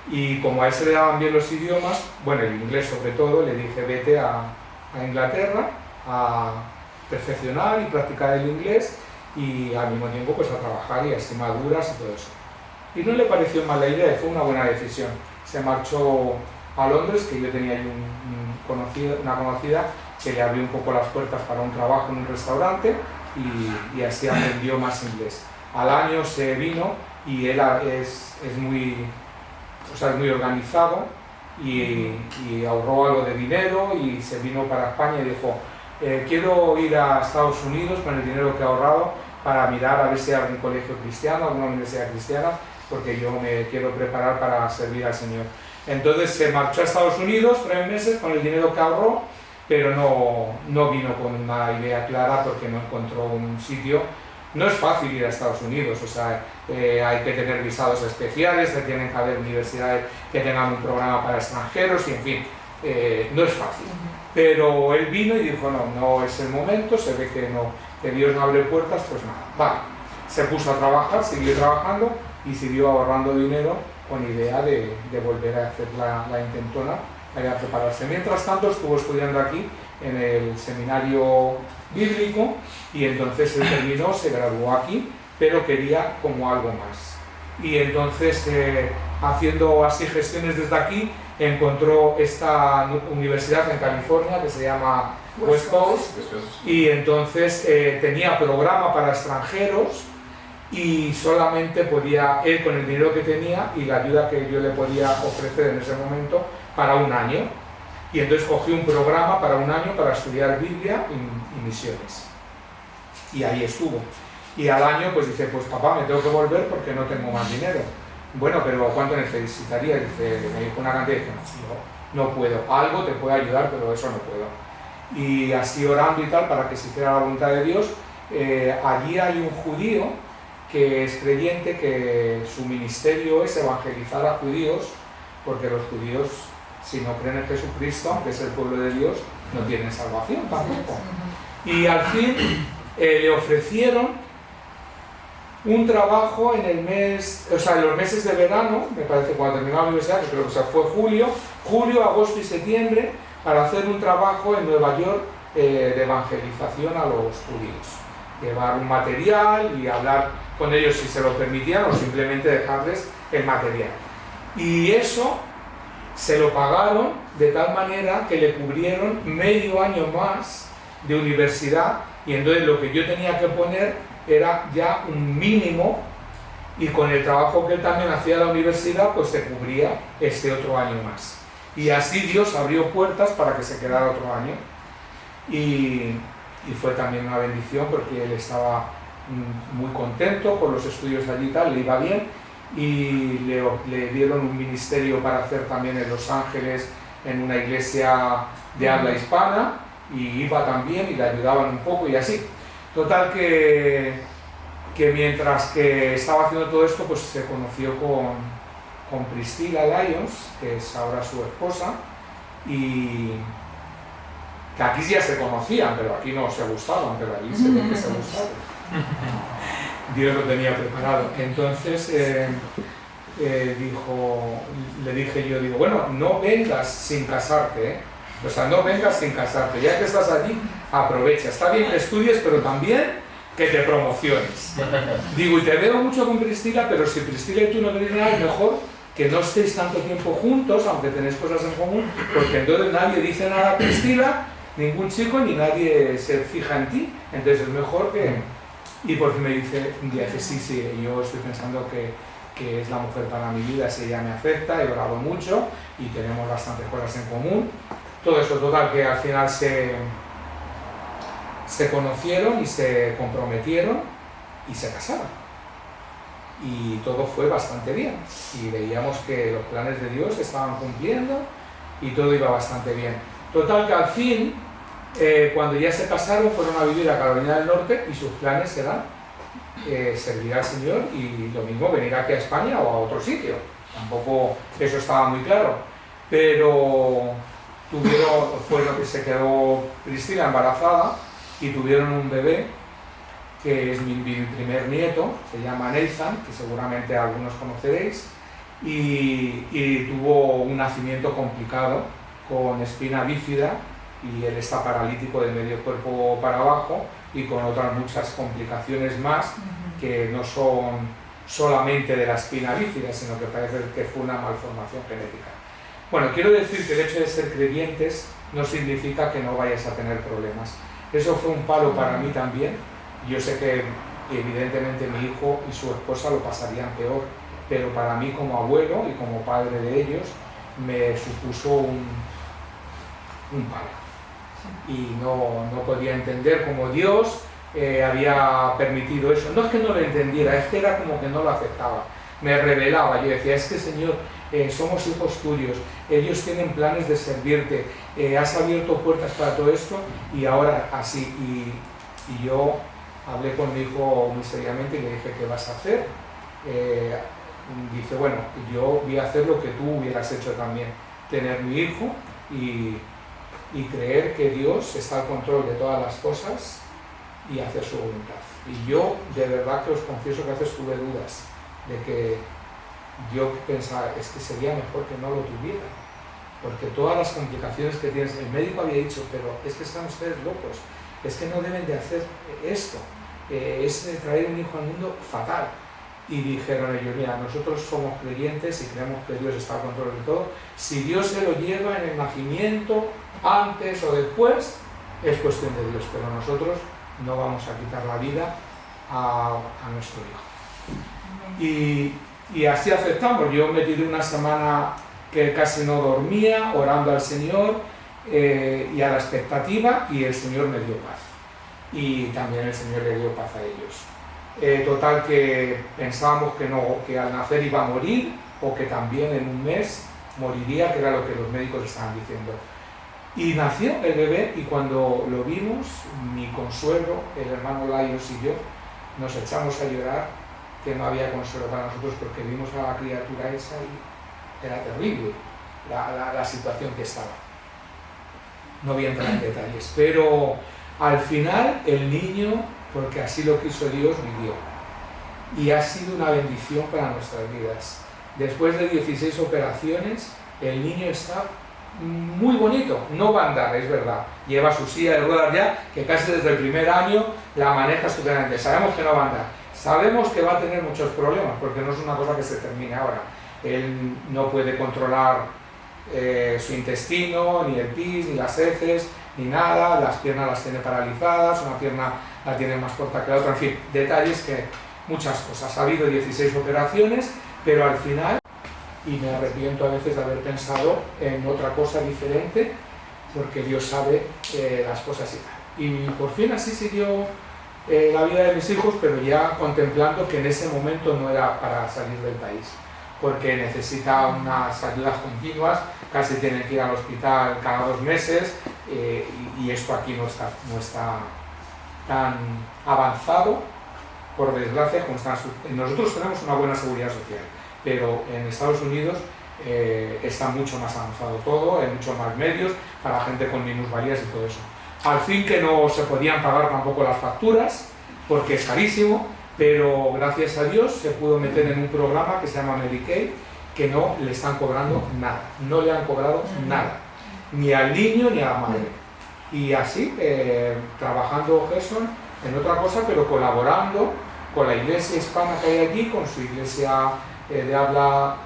Y como a él se le daban bien los idiomas, bueno, el inglés sobre todo, le dije, vete a Inglaterra a perfeccionar y practicar el inglés, y al mismo tiempo pues a trabajar y a maduras y todo eso. Y no le pareció mala idea y fue una buena decisión. Se marchó a Londres, que yo tenía ahí una conocida que le abrió un poco las puertas para un trabajo en un restaurante, y así aprendió más inglés. Al año se vino y él es muy organizado y ahorró algo de dinero y se vino para España y dijo, quiero ir a Estados Unidos con el dinero que he ahorrado para mirar a ver si hay algún colegio cristiano, alguna universidad cristiana, porque yo me quiero preparar para servir al Señor. Entonces se marchó a Estados Unidos 3 meses con el dinero que ahorró, pero no vino con una idea clara porque no encontró un sitio. No es fácil ir a Estados Unidos, o sea, hay que tener visados especiales, tienen que haber universidades que tengan un programa para extranjeros y en fin, no es fácil. Pero él vino y dijo, no es el momento, se ve que Dios no abre puertas, pues nada, vale. Se puso a trabajar, siguió trabajando y siguió ahorrando dinero con idea de volver a hacer la intentona, a prepararse. Mientras tanto estuvo estudiando aquí en el seminario bíblico y entonces él terminó, se graduó aquí, pero quería como algo más. Y entonces haciendo así gestiones desde aquí, encontró esta universidad en California que se llama West Coast y entonces tenía programa para extranjeros y solamente podía, él con el dinero que tenía y la ayuda que yo le podía ofrecer en ese momento, para un año. Y entonces cogí un programa para un año para estudiar Biblia y misiones. Y ahí estuvo. Y al año pues dice, pues papá, me tengo que volver porque no tengo más dinero. Bueno, pero ¿cuánto necesitaría? Dice, me dijo una cantidad y dije, no puedo. Algo te puede ayudar, pero eso no puedo. Y así orando y tal, para que se hiciera la voluntad de Dios, allí hay un judío que es creyente, que su ministerio es evangelizar a judíos, porque los judíos, si no creen en Jesucristo, aunque es el pueblo de Dios, no tienen salvación tampoco. Y al fin le ofrecieron un trabajo en el mes, o sea, en los meses de verano, me parece cuando terminó la universidad, que creo que fue julio, agosto y septiembre, para hacer un trabajo en Nueva York de evangelización a los judíos. Llevar un material y hablar con ellos si se lo permitían o simplemente dejarles el material. Y eso se lo pagaron de tal manera que le cubrieron medio año más de universidad y entonces lo que yo tenía que poner era ya un mínimo y con el trabajo que él también hacía en la universidad pues se cubría este otro año más. Y así Dios abrió puertas para que se quedara otro año y fue también una bendición porque él estaba muy contento con los estudios allí y tal, le iba bien y le dieron un ministerio para hacer también en Los Ángeles en una iglesia de habla hispana y iba también y le ayudaban un poco y así. Total que mientras que estaba haciendo todo esto pues se conoció con Priscilla Lyons, que es ahora su esposa, y que aquí ya se conocían, pero aquí no se gustaban, pero allí se ve que se gustaban. Dios lo tenía preparado. Entonces le dije yo, bueno, no vengas sin casarte, ¿eh? O sea, no vengas sin casarte, ya que estás allí, aprovecha. Está bien que estudies, pero también que te promociones. Digo, y te veo mucho con Priscilla, pero si Priscilla y tú no tenéis nada, mejor que no estéis tanto tiempo juntos, aunque tenéis cosas en común, porque entonces nadie dice nada a Priscilla, ningún chico, ni nadie se fija en ti, entonces es mejor que... Y por fin me dice, un día dice, sí, yo estoy pensando que es la mujer para mi vida, si ella me acepta, he orado mucho y tenemos bastantes cosas en común. Todo eso, total, que al final se conocieron y se comprometieron y se casaron. Y todo fue bastante bien. Y veíamos que los planes de Dios se estaban cumpliendo y todo iba bastante bien. Total, que al fin, cuando ya se casaron, fueron a vivir a Carolina del Norte y sus planes eran servir al Señor y lo mismo venir aquí a España o a otro sitio. Tampoco eso estaba muy claro. Pero fue lo que se quedó Priscilla embarazada y tuvieron un bebé que es mi primer nieto, se llama Nathan, que seguramente algunos conoceréis, y tuvo un nacimiento complicado con espina bífida y él está paralítico de medio cuerpo para abajo y con otras muchas complicaciones más que no son solamente de la espina bífida, sino que parece que fue una malformación genética. Bueno, quiero decir que el hecho de ser creyentes no significa que no vayas a tener problemas. Eso fue un palo para mí también. Yo sé que evidentemente mi hijo y su esposa lo pasarían peor, pero para mí como abuelo y como padre de ellos me supuso un palo. Y no podía entender cómo Dios había permitido eso. No es que no lo entendiera, es que era como que no lo aceptaba. me revelaba, yo decía, es que Señor, somos hijos tuyos, ellos tienen planes de servirte, has abierto puertas para todo esto y ahora así. Y yo hablé con mi hijo muy seriamente y le dije, ¿qué vas a hacer? Dice, bueno, yo voy a hacer lo que tú hubieras hecho también, tener mi hijo y creer que Dios está al control de todas las cosas y hacer su voluntad. Y yo de verdad que os confieso que a veces tuve dudas de que yo pensaba, es que sería mejor que no lo tuviera, porque todas las complicaciones que tienes, el médico había dicho, pero es que están ustedes locos, es que no deben de hacer esto, es traer un hijo al mundo fatal. Y dijeron ellos, mira, nosotros somos creyentes y creemos que Dios está al control de todo. Si Dios se lo lleva en el nacimiento, antes o después, es cuestión de Dios, pero nosotros no vamos a quitar la vida a nuestro hijo. Y así aceptamos. Yo me tiré una semana que casi no dormía, orando al Señor y a la expectativa, y el Señor me dio paz. Y también el Señor le dio paz a ellos. Total que pensábamos que al nacer iba a morir, o que también en un mes moriría, que era lo que los médicos estaban diciendo. Y nació el bebé, y cuando lo vimos, mi consuelo, el hermano Laios y yo, nos echamos a llorar, que no había consuelo para nosotros, porque vimos a la criatura esa y era terrible la situación que estaba. No voy a entrar en detalles, pero al final el niño, porque así lo quiso Dios, vivió. Y ha sido una bendición para nuestras vidas. Después de 16 operaciones, el niño está muy bonito. No va a andar, es verdad. Lleva su silla de ruedas ya, que casi desde el primer año la maneja estupendamente. Sabemos que no va a andar. Sabemos que va a tener muchos problemas, porque no es una cosa que se termine ahora. Él no puede controlar su intestino, ni el pis, ni las heces, ni nada. Las piernas las tiene paralizadas, una pierna la tiene más corta que la otra. En fin, detalles que muchas cosas. Ha habido 16 operaciones, pero al final, y me arrepiento a veces de haber pensado en otra cosa diferente, porque Dios sabe las cosas y tal. Y por fin así siguió la vida de mis hijos, pero ya contemplando que en ese momento no era para salir del país, porque necesita unas ayudas continuas, casi tiene que ir al hospital cada 2 meses, y esto aquí no está tan avanzado, por desgracia, como están. Nosotros tenemos una buena seguridad social, pero en Estados Unidos está mucho más avanzado todo, hay muchos más medios para gente con minusvalías y todo eso. Al fin que no se podían pagar tampoco las facturas, porque es carísimo, pero gracias a Dios se pudo meter en un programa que se llama Medicaid, que no le están cobrando nada, no le han cobrado nada, ni al niño ni a la madre. Y así, trabajando Gerson en otra cosa, pero colaborando con la iglesia hispana que hay allí, con su iglesia de habla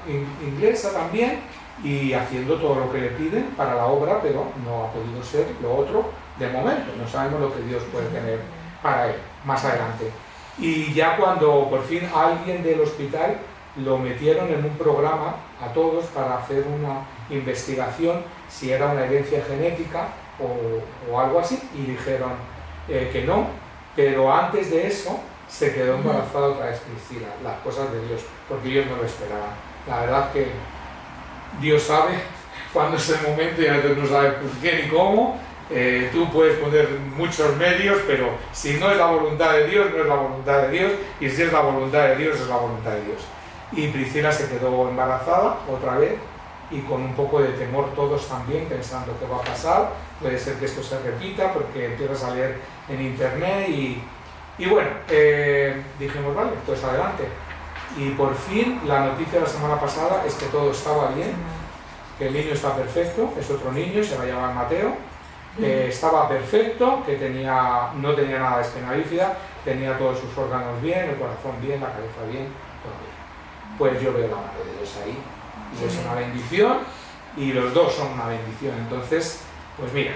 inglesa también, y haciendo todo lo que le piden para la obra, pero no ha podido ser lo otro de momento. No sabemos lo que Dios puede tener para él más adelante. Y ya cuando por fin alguien del hospital lo metieron en un programa a todos para hacer una investigación si era una herencia genética o algo así, y dijeron que no, pero antes de eso se quedó embarazada otra vez Priscila. Las cosas de Dios, porque ellos no lo esperaban. La verdad que Dios sabe cuándo es el momento, y a veces no sabe por qué ni cómo. Tú puedes poner muchos medios, pero si no es la voluntad de Dios, no es la voluntad de Dios, y si es la voluntad de Dios, es la voluntad de Dios. Y Priscila se quedó embarazada otra vez, y con un poco de temor todos también, pensando qué va a pasar, puede ser que esto se repita, porque empiezas a leer en internet, y bueno, dijimos, vale, pues adelante. Y por fin la noticia de la semana pasada es que todo estaba bien, que el niño está perfecto, es otro niño, se va a llamar Mateo. Estaba perfecto, que no tenía nada de espina bífida, tenía todos sus órganos bien, el corazón bien, la cabeza bien, todo bien. Pues yo veo la mano de Dios ahí, y es una bendición, y los dos son una bendición. Entonces, pues mira,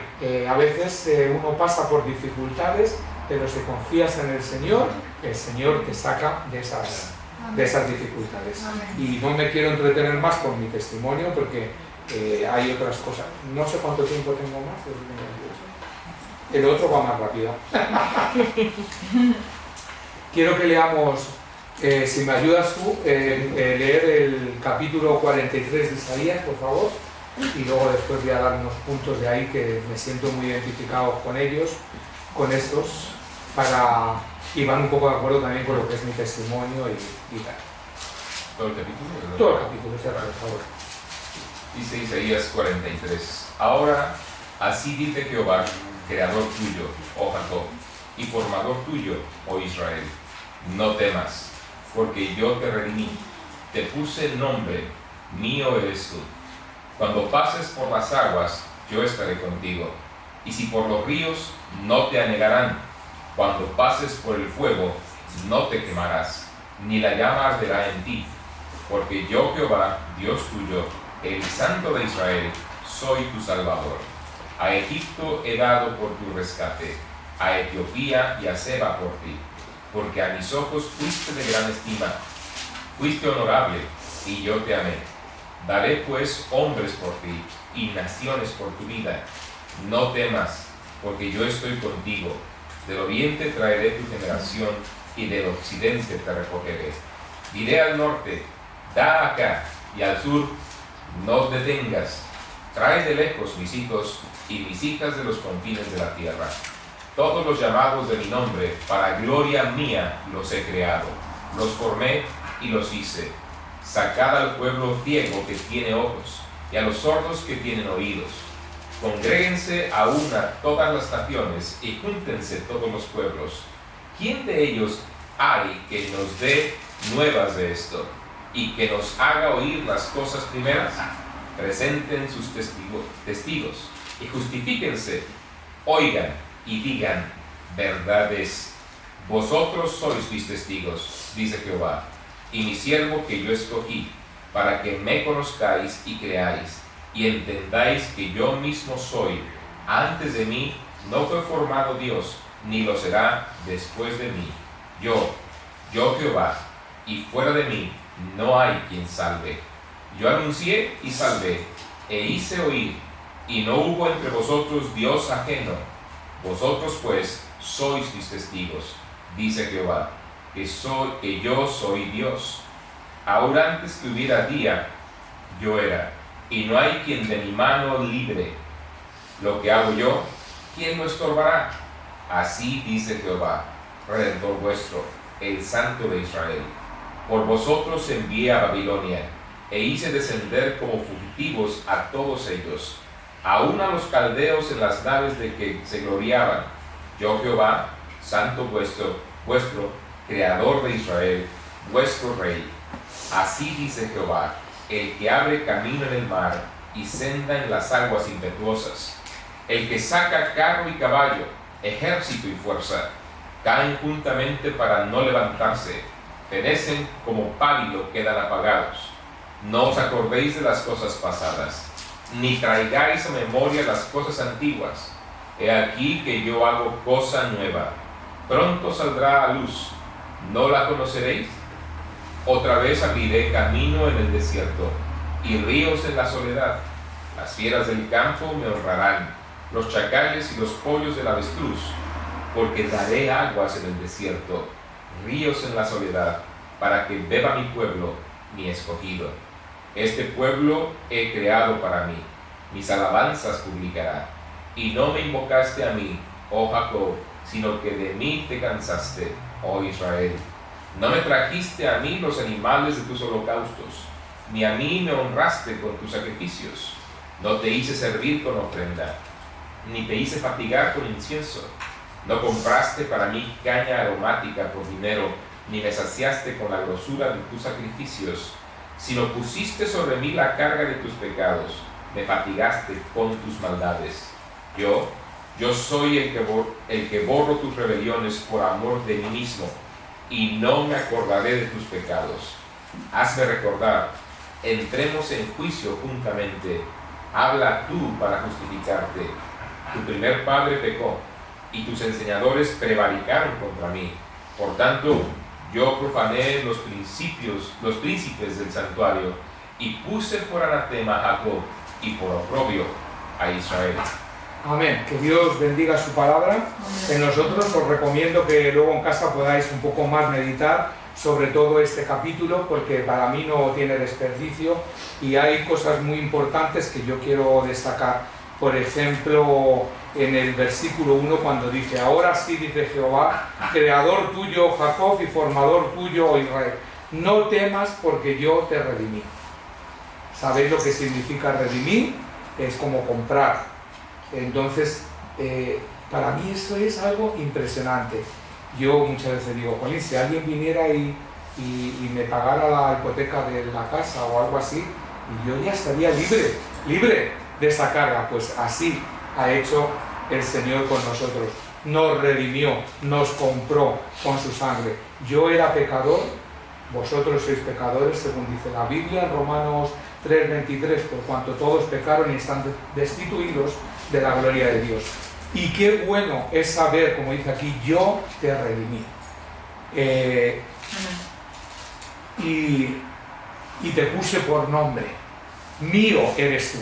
a veces uno pasa por dificultades, pero si confías en el Señor te saca de esas dificultades. Y no me quiero entretener más con mi testimonio, porque hay otras cosas. No sé cuánto tiempo tengo más. El otro va más rápido. Quiero que leamos Si me ayudas tú, leer el capítulo 43 de Isaías, por favor, y luego después voy a dar unos puntos de ahí que me siento muy identificado con ellos, con estos, y van un poco de acuerdo también con lo que es mi testimonio y tal. ¿Todo el capítulo? Todo el capítulo, por favor. Dice Isaías 43. Ahora, así dice Jehová, creador tuyo, oh Jacob, y formador tuyo, oh Israel. No temas, porque yo te redimí, te puse nombre, mío eres tú. Cuando pases por las aguas, yo estaré contigo, y si por los ríos, no te anegarán. Cuando pases por el fuego, no te quemarás, ni la llama arderá en ti. Porque yo, Jehová, Dios tuyo, el Santo de Israel, soy tu Salvador. A Egipto he dado por tu rescate, a Etiopía y a Seba por ti. Porque a mis ojos fuiste de gran estima, fuiste honorable, y yo te amé. Daré pues hombres por ti, y naciones por tu vida. No temas, porque yo estoy contigo. Del oriente traeré tu generación, y del occidente te recogeré. Diré al norte, da acá, y al sur, no te detengas. Trae de lejos mis hijos, y mis hijas de los confines de la tierra. Todos los llamados de mi nombre, para gloria mía, los he creado. Los formé y los hice. Sacad al pueblo ciego que tiene ojos, y a los sordos que tienen oídos. Congréguense a una todas las naciones, y júntense todos los pueblos. ¿Quién de ellos hay que nos dé nuevas de esto, y que nos haga oír las cosas primeras? Presenten sus testigos, y justifíquense. Oigan y digan, verdad es. Vosotros sois mis testigos, dice Jehová, y mi siervo que yo escogí, para que me conozcáis y creáis, y entendáis que yo mismo soy. Antes de mí no fue formado Dios, ni lo será después de mí. Yo Jehová, y fuera de mí no hay quien salve. Yo anuncié y salvé, e hice oír, y no hubo entre vosotros Dios ajeno. Vosotros pues sois mis testigos, dice Jehová, que yo soy Dios. Ahora antes que hubiera día, yo era, y no hay quien de mi mano libre. Lo que hago yo, ¿quién lo estorbará? Así dice Jehová, Redentor vuestro, el Santo de Israel. Por vosotros envié a Babilonia, e hice descender como fugitivos a todos ellos, aun a los caldeos en las naves de que se gloriaban. Yo Jehová, Santo vuestro, Creador de Israel, vuestro Rey. Así dice Jehová, el que abre camino en el mar y senda en las aguas impetuosas, el que saca carro y caballo, ejército y fuerza, caen juntamente para no levantarse, fenecen como pábilo, quedan apagados. No os acordéis de las cosas pasadas, ni traigáis a memoria las cosas antiguas. He aquí que yo hago cosa nueva, pronto saldrá a luz, ¿no la conoceréis? Otra vez abriré camino en el desierto, y ríos en la soledad. Las fieras del campo me honrarán, los chacales y los pollos del avestruz, porque daré aguas en el desierto, ríos en la soledad, para que beba mi pueblo, mi escogido. Este pueblo he creado para mí, mis alabanzas publicará. Y no me invocaste a mí, oh Jacob, sino que de mí te cansaste, oh Israel. No me trajiste a mí los animales de tus holocaustos, ni a mí me honraste con tus sacrificios. No te hice servir con ofrenda, ni te hice fatigar con incienso. No compraste para mí caña aromática por dinero, ni me saciaste con la grosura de tus sacrificios, sino pusiste sobre mí la carga de tus pecados, me fatigaste con tus maldades. Yo soy el que borro tus rebeliones por amor de mí mismo, y no me acordaré de tus pecados. Hazme recordar, entremos en juicio juntamente. Habla tú para justificarte. Tu primer padre pecó, y tus enseñadores prevaricaron contra mí. Por tanto, yo profané los príncipes del santuario, y puse por anatema a Jacob, y por oprobio a Israel. Amén. Que Dios bendiga su palabra en nosotros. Os recomiendo que luego en casa podáis un poco más meditar sobre todo este capítulo, porque para mí no tiene desperdicio y hay cosas muy importantes que yo quiero destacar. Por ejemplo, en el versículo 1, cuando dice: ahora sí, dice Jehová, creador tuyo, Jacob, y formador tuyo, Israel, no temas, porque yo te redimí. ¿Sabéis lo que significa redimir? Es como comprar. Entonces, para mí eso es algo impresionante. Yo muchas veces digo: Jolín, si alguien viniera y me pagara la hipoteca de la casa o algo así, y yo ya estaría libre de esa carga. Pues así ha hecho el Señor con nosotros. Nos redimió, nos compró con su sangre. Yo era pecador, vosotros sois pecadores, según dice la Biblia en Romanos 3:23, por cuanto todos pecaron y están destituidos de la gloria de Dios. Y qué bueno es saber, como dice aquí, yo te redimí. Y te puse por nombre. Mío eres tú.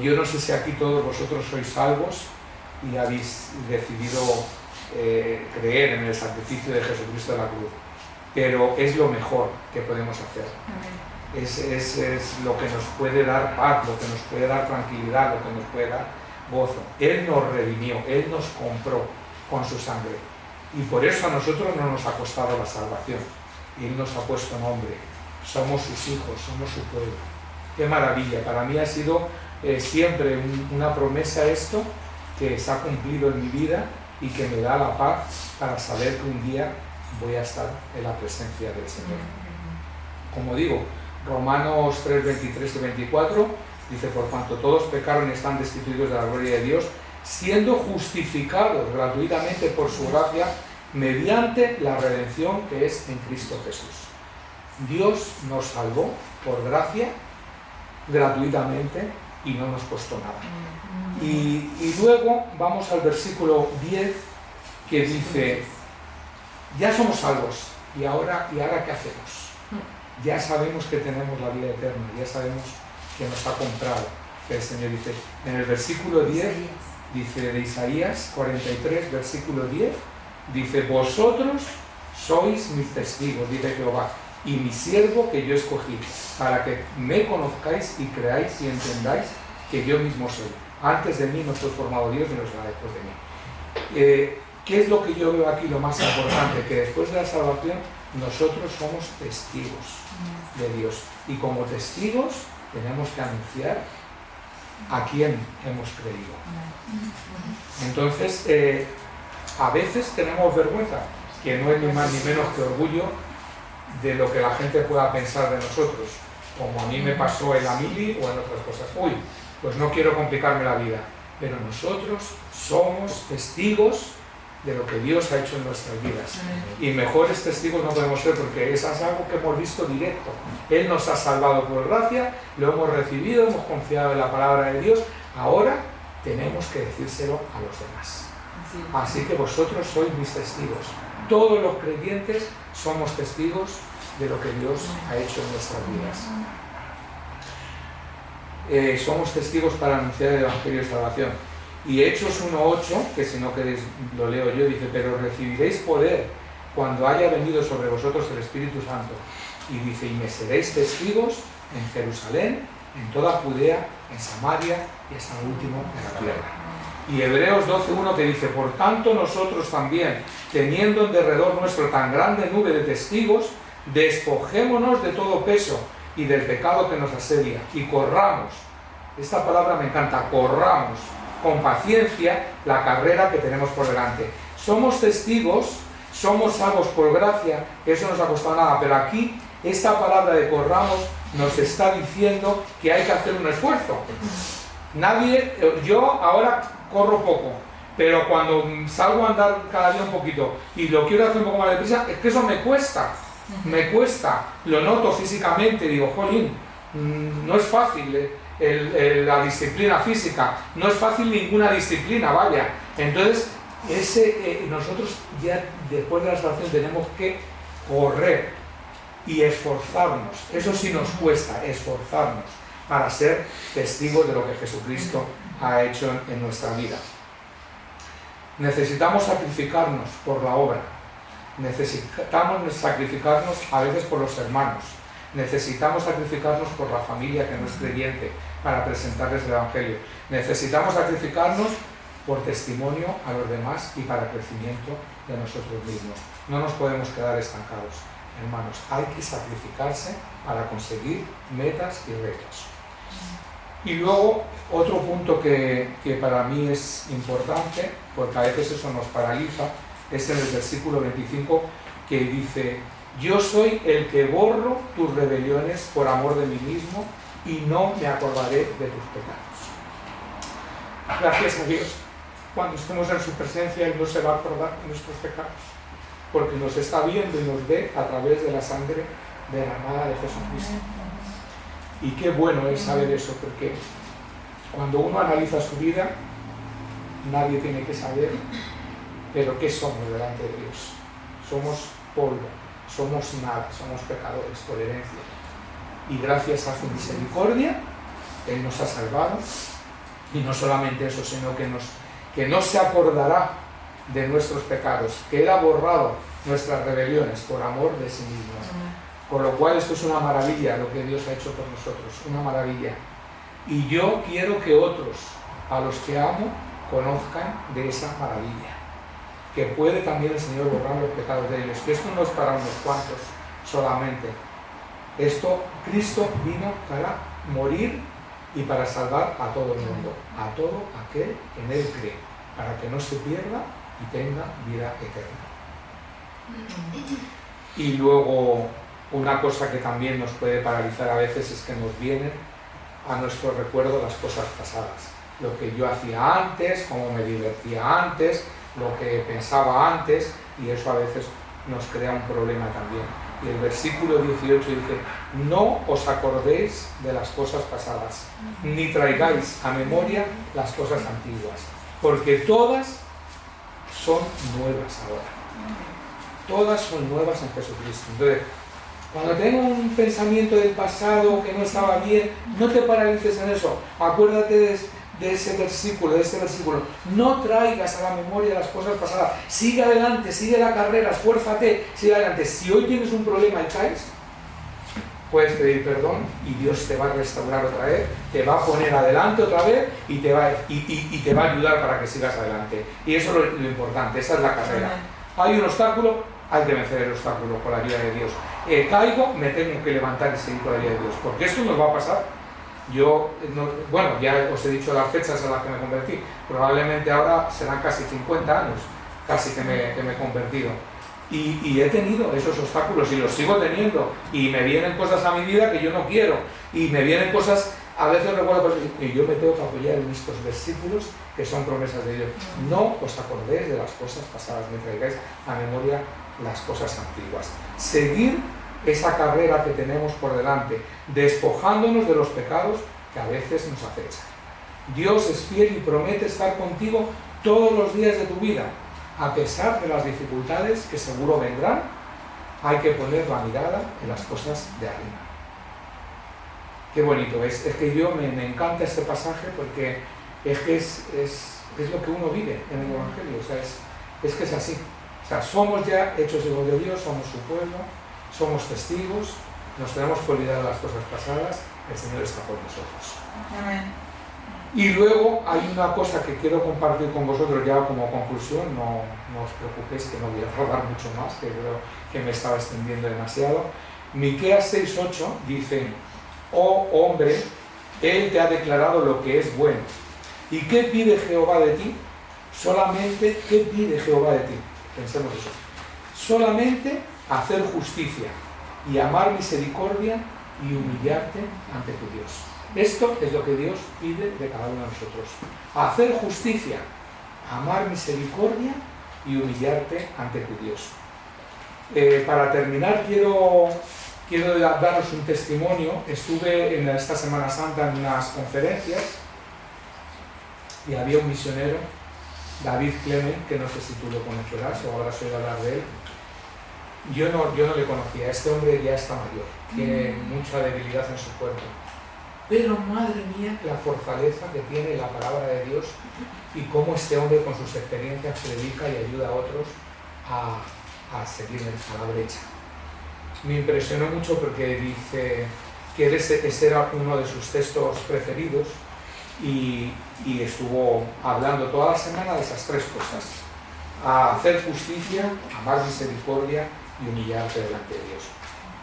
Yo no sé si aquí todos vosotros sois salvos y habéis decidido creer en el sacrificio de Jesucristo de la cruz, pero es lo mejor que podemos hacer. Es lo que nos puede dar paz, lo que nos puede dar tranquilidad, lo que nos puede dar gozo. Él nos redimió, Él nos compró con su sangre, y por eso a nosotros no nos ha costado la salvación. Él nos ha puesto nombre, somos sus hijos, somos su pueblo. Qué maravilla. Para mí ha sido siempre una promesa esto, que se ha cumplido en mi vida y que me da la paz para saber que un día voy a estar en la presencia del Señor. Como digo, Romanos 3, 23 y 24 dice: por cuanto todos pecaron y están destituidos de la gloria de Dios, siendo justificados gratuitamente por su gracia mediante la redención que es en Cristo Jesús. Dios nos salvó por gracia gratuitamente y no nos costó nada. Y luego vamos al versículo 10, que dice: ya somos salvos, ¿y ahora qué hacemos? Ya sabemos que tenemos la vida eterna, ya sabemos que nos ha comprado. El Señor dice en el versículo 10, dice de Isaías 43, versículo 10, dice: vosotros sois mis testigos, dice Jehová, y mi siervo que yo escogí, para que me conozcáis y creáis y entendáis que yo mismo soy. Antes de mí no fue formado Dios, ni lo será después de mí. ¿Qué es lo que yo veo aquí lo más importante? Que después de la salvación nosotros somos testigos de Dios, y como testigos tenemos que anunciar a quién hemos creído. Entonces, a veces tenemos vergüenza, que no es ni más ni menos que orgullo de lo que la gente pueda pensar de nosotros, como a mí me pasó en la mili o en otras cosas. Pues no quiero complicarme la vida, pero nosotros somos testigos de lo que Dios ha hecho en nuestras vidas. Y mejores testigos no podemos ser, porque eso es algo que hemos visto directo. Él nos ha salvado por gracia, lo hemos recibido, hemos confiado en la palabra de Dios, ahora tenemos que decírselo a los demás. Así que vosotros sois mis testigos. Todos los creyentes somos testigos de lo que Dios ha hecho en nuestras vidas. Somos testigos para anunciar el Evangelio de Salvación. Y Hechos 1:8, que si no queréis lo leo yo, dice: pero recibiréis poder cuando haya venido sobre vosotros el Espíritu Santo. Y dice: y me seréis testigos en Jerusalén, en toda Judea, en Samaria y hasta el último de la tierra. Y Hebreos 12:1, que dice: por tanto nosotros también, teniendo en derredor nuestro tan grande nube de testigos, despojémonos de todo peso y del pecado que nos asedia, y corramos, esta palabra me encanta, corramos con paciencia la carrera que tenemos por delante. Somos testigos, somos salvos por gracia, eso no nos ha costado nada, pero aquí esta palabra de corramos nos está diciendo que hay que hacer un esfuerzo. Yo ahora corro poco, pero cuando salgo a andar cada día un poquito y lo quiero hacer un poco más deprisa, es que eso me cuesta, lo noto físicamente, digo: jolín, no es fácil la disciplina física, no es fácil ninguna disciplina, vaya. Entonces, nosotros ya después de la salvación tenemos que correr y esforzarnos. Eso sí nos cuesta, esforzarnos. para ser testigos de lo que Jesucristo ha hecho en nuestra vida. Necesitamos sacrificarnos por la obra, necesitamos sacrificarnos a veces por los hermanos, necesitamos sacrificarnos por la familia que no es creyente para presentarles el Evangelio, necesitamos sacrificarnos por testimonio a los demás y para crecimiento de nosotros mismos. No nos podemos quedar estancados, hermanos, hay que sacrificarse para conseguir metas y retos. Y luego, otro punto que para mí es importante, porque a veces eso nos paraliza, es en el versículo 25, que dice: yo soy el que borro tus rebeliones por amor de mí mismo y no me acordaré de tus pecados. Gracias a Dios, cuando estemos en su presencia, Él no se va a acordar de nuestros pecados, porque nos está viendo y nos ve a través de la sangre derramada de Jesucristo. Y qué bueno es saber eso, porque cuando uno analiza su vida, nadie tiene que saber, pero ¿qué somos delante de Dios? Somos polvo, somos nada, somos pecadores por herencia. Y gracias a su misericordia, Él nos ha salvado, y no solamente eso, sino que no se acordará de nuestros pecados, que Él ha borrado nuestras rebeliones por amor de sí mismo. Con lo cual esto es una maravilla lo que Dios ha hecho por nosotros, una maravilla. Y yo quiero que otros, a los que amo, conozcan de esa maravilla. Que puede también el Señor borrar los pecados de ellos. Que esto no es para unos cuantos solamente. Cristo vino para morir y para salvar a todo el mundo, a todo aquel que en Él cree, para que no se pierda y tenga vida eterna. Y luego, una cosa que también nos puede paralizar a veces es que nos vienen a nuestro recuerdo las cosas pasadas. Lo que yo hacía antes, cómo me divertía antes, lo que pensaba antes, y eso a veces nos crea un problema también. Y el versículo 18 dice: no os acordéis de las cosas pasadas, ni traigáis a memoria las cosas antiguas, porque todas son nuevas ahora. Todas son nuevas en Jesucristo. Entonces, cuando tengo un pensamiento del pasado que no estaba bien, no te paralices en eso. Acuérdate de este versículo. No traigas a la memoria las cosas pasadas. Sigue adelante, sigue la carrera, esfuérzate, sigue adelante. Si hoy tienes un problema y caes, puedes pedir perdón y Dios te va a restaurar otra vez, te va a poner adelante otra vez y te va a ayudar para que sigas adelante. Y eso es lo importante, esa es la carrera. Hay un obstáculo, hay que vencer el obstáculo con la ayuda de Dios. Caigo, me tengo que levantar y seguir con la ayuda de Dios, porque esto nos va a pasar. Bueno, ya os he dicho las fechas en las que me convertí, probablemente ahora serán casi 50 años, casi que me he convertido. Y he tenido esos obstáculos y los sigo teniendo, y me vienen cosas a mi vida que yo no quiero, y me vienen cosas, a veces recuerdo cosas, y yo me tengo que apoyar en estos versículos que son promesas de Dios. No os acordéis de las cosas pasadas, ni traigáis a memoria las cosas antiguas. Seguir esa carrera que tenemos por delante, despojándonos de los pecados que a veces nos acechan. Dios es fiel y promete estar contigo todos los días de tu vida. A pesar de las dificultades que seguro vendrán, hay que poner la mirada en las cosas de arriba. Qué bonito es que yo me encanta este pasaje, porque es que es lo que uno vive en el Evangelio. O sea, es que es así. O sea, somos ya hechos hijos de Dios, somos su pueblo, somos testigos, nos tenemos que olvidar de las cosas pasadas, el Señor está por nosotros. Amén. Y luego hay una cosa que quiero compartir con vosotros ya como conclusión, no os preocupéis que no voy a hablar mucho más, que creo que me estaba extendiendo demasiado. Miqueas 6:8 dice: oh hombre, Él te ha declarado lo que es bueno. ¿Y qué pide Jehová de ti? Solamente, ¿qué pide Jehová de ti? Pensemos eso. Solamente hacer justicia y amar misericordia y humillarte ante tu Dios. Esto es lo que Dios pide de cada uno de nosotros. Hacer justicia, amar misericordia y humillarte ante tu Dios. Para terminar, quiero daros un testimonio. Estuve en esta Semana Santa en unas conferencias y había un misionero, David Clement, que no sé si tú lo conocerás o habrás oído hablar de él. Yo no le conocía. Este hombre ya está mayor, tiene mucha debilidad en su cuerpo. pero madre mía la fortaleza que tiene la palabra de Dios y cómo este hombre con sus experiencias predica y ayuda a otros a seguir a la brecha. Me impresionó mucho porque dice que ese era uno de sus textos preferidos y estuvo hablando toda la semana de esas tres cosas: a hacer justicia, amar misericordia y humillarte delante de Dios.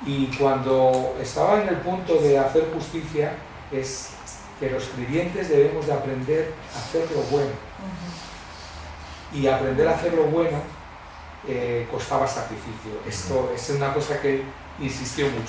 Y cuando estaba en el punto de hacer justicia, es que los creyentes debemos de aprender a hacer lo bueno. Y aprender a hacer lo bueno costaba sacrificio. Esto es una cosa que insistió mucho.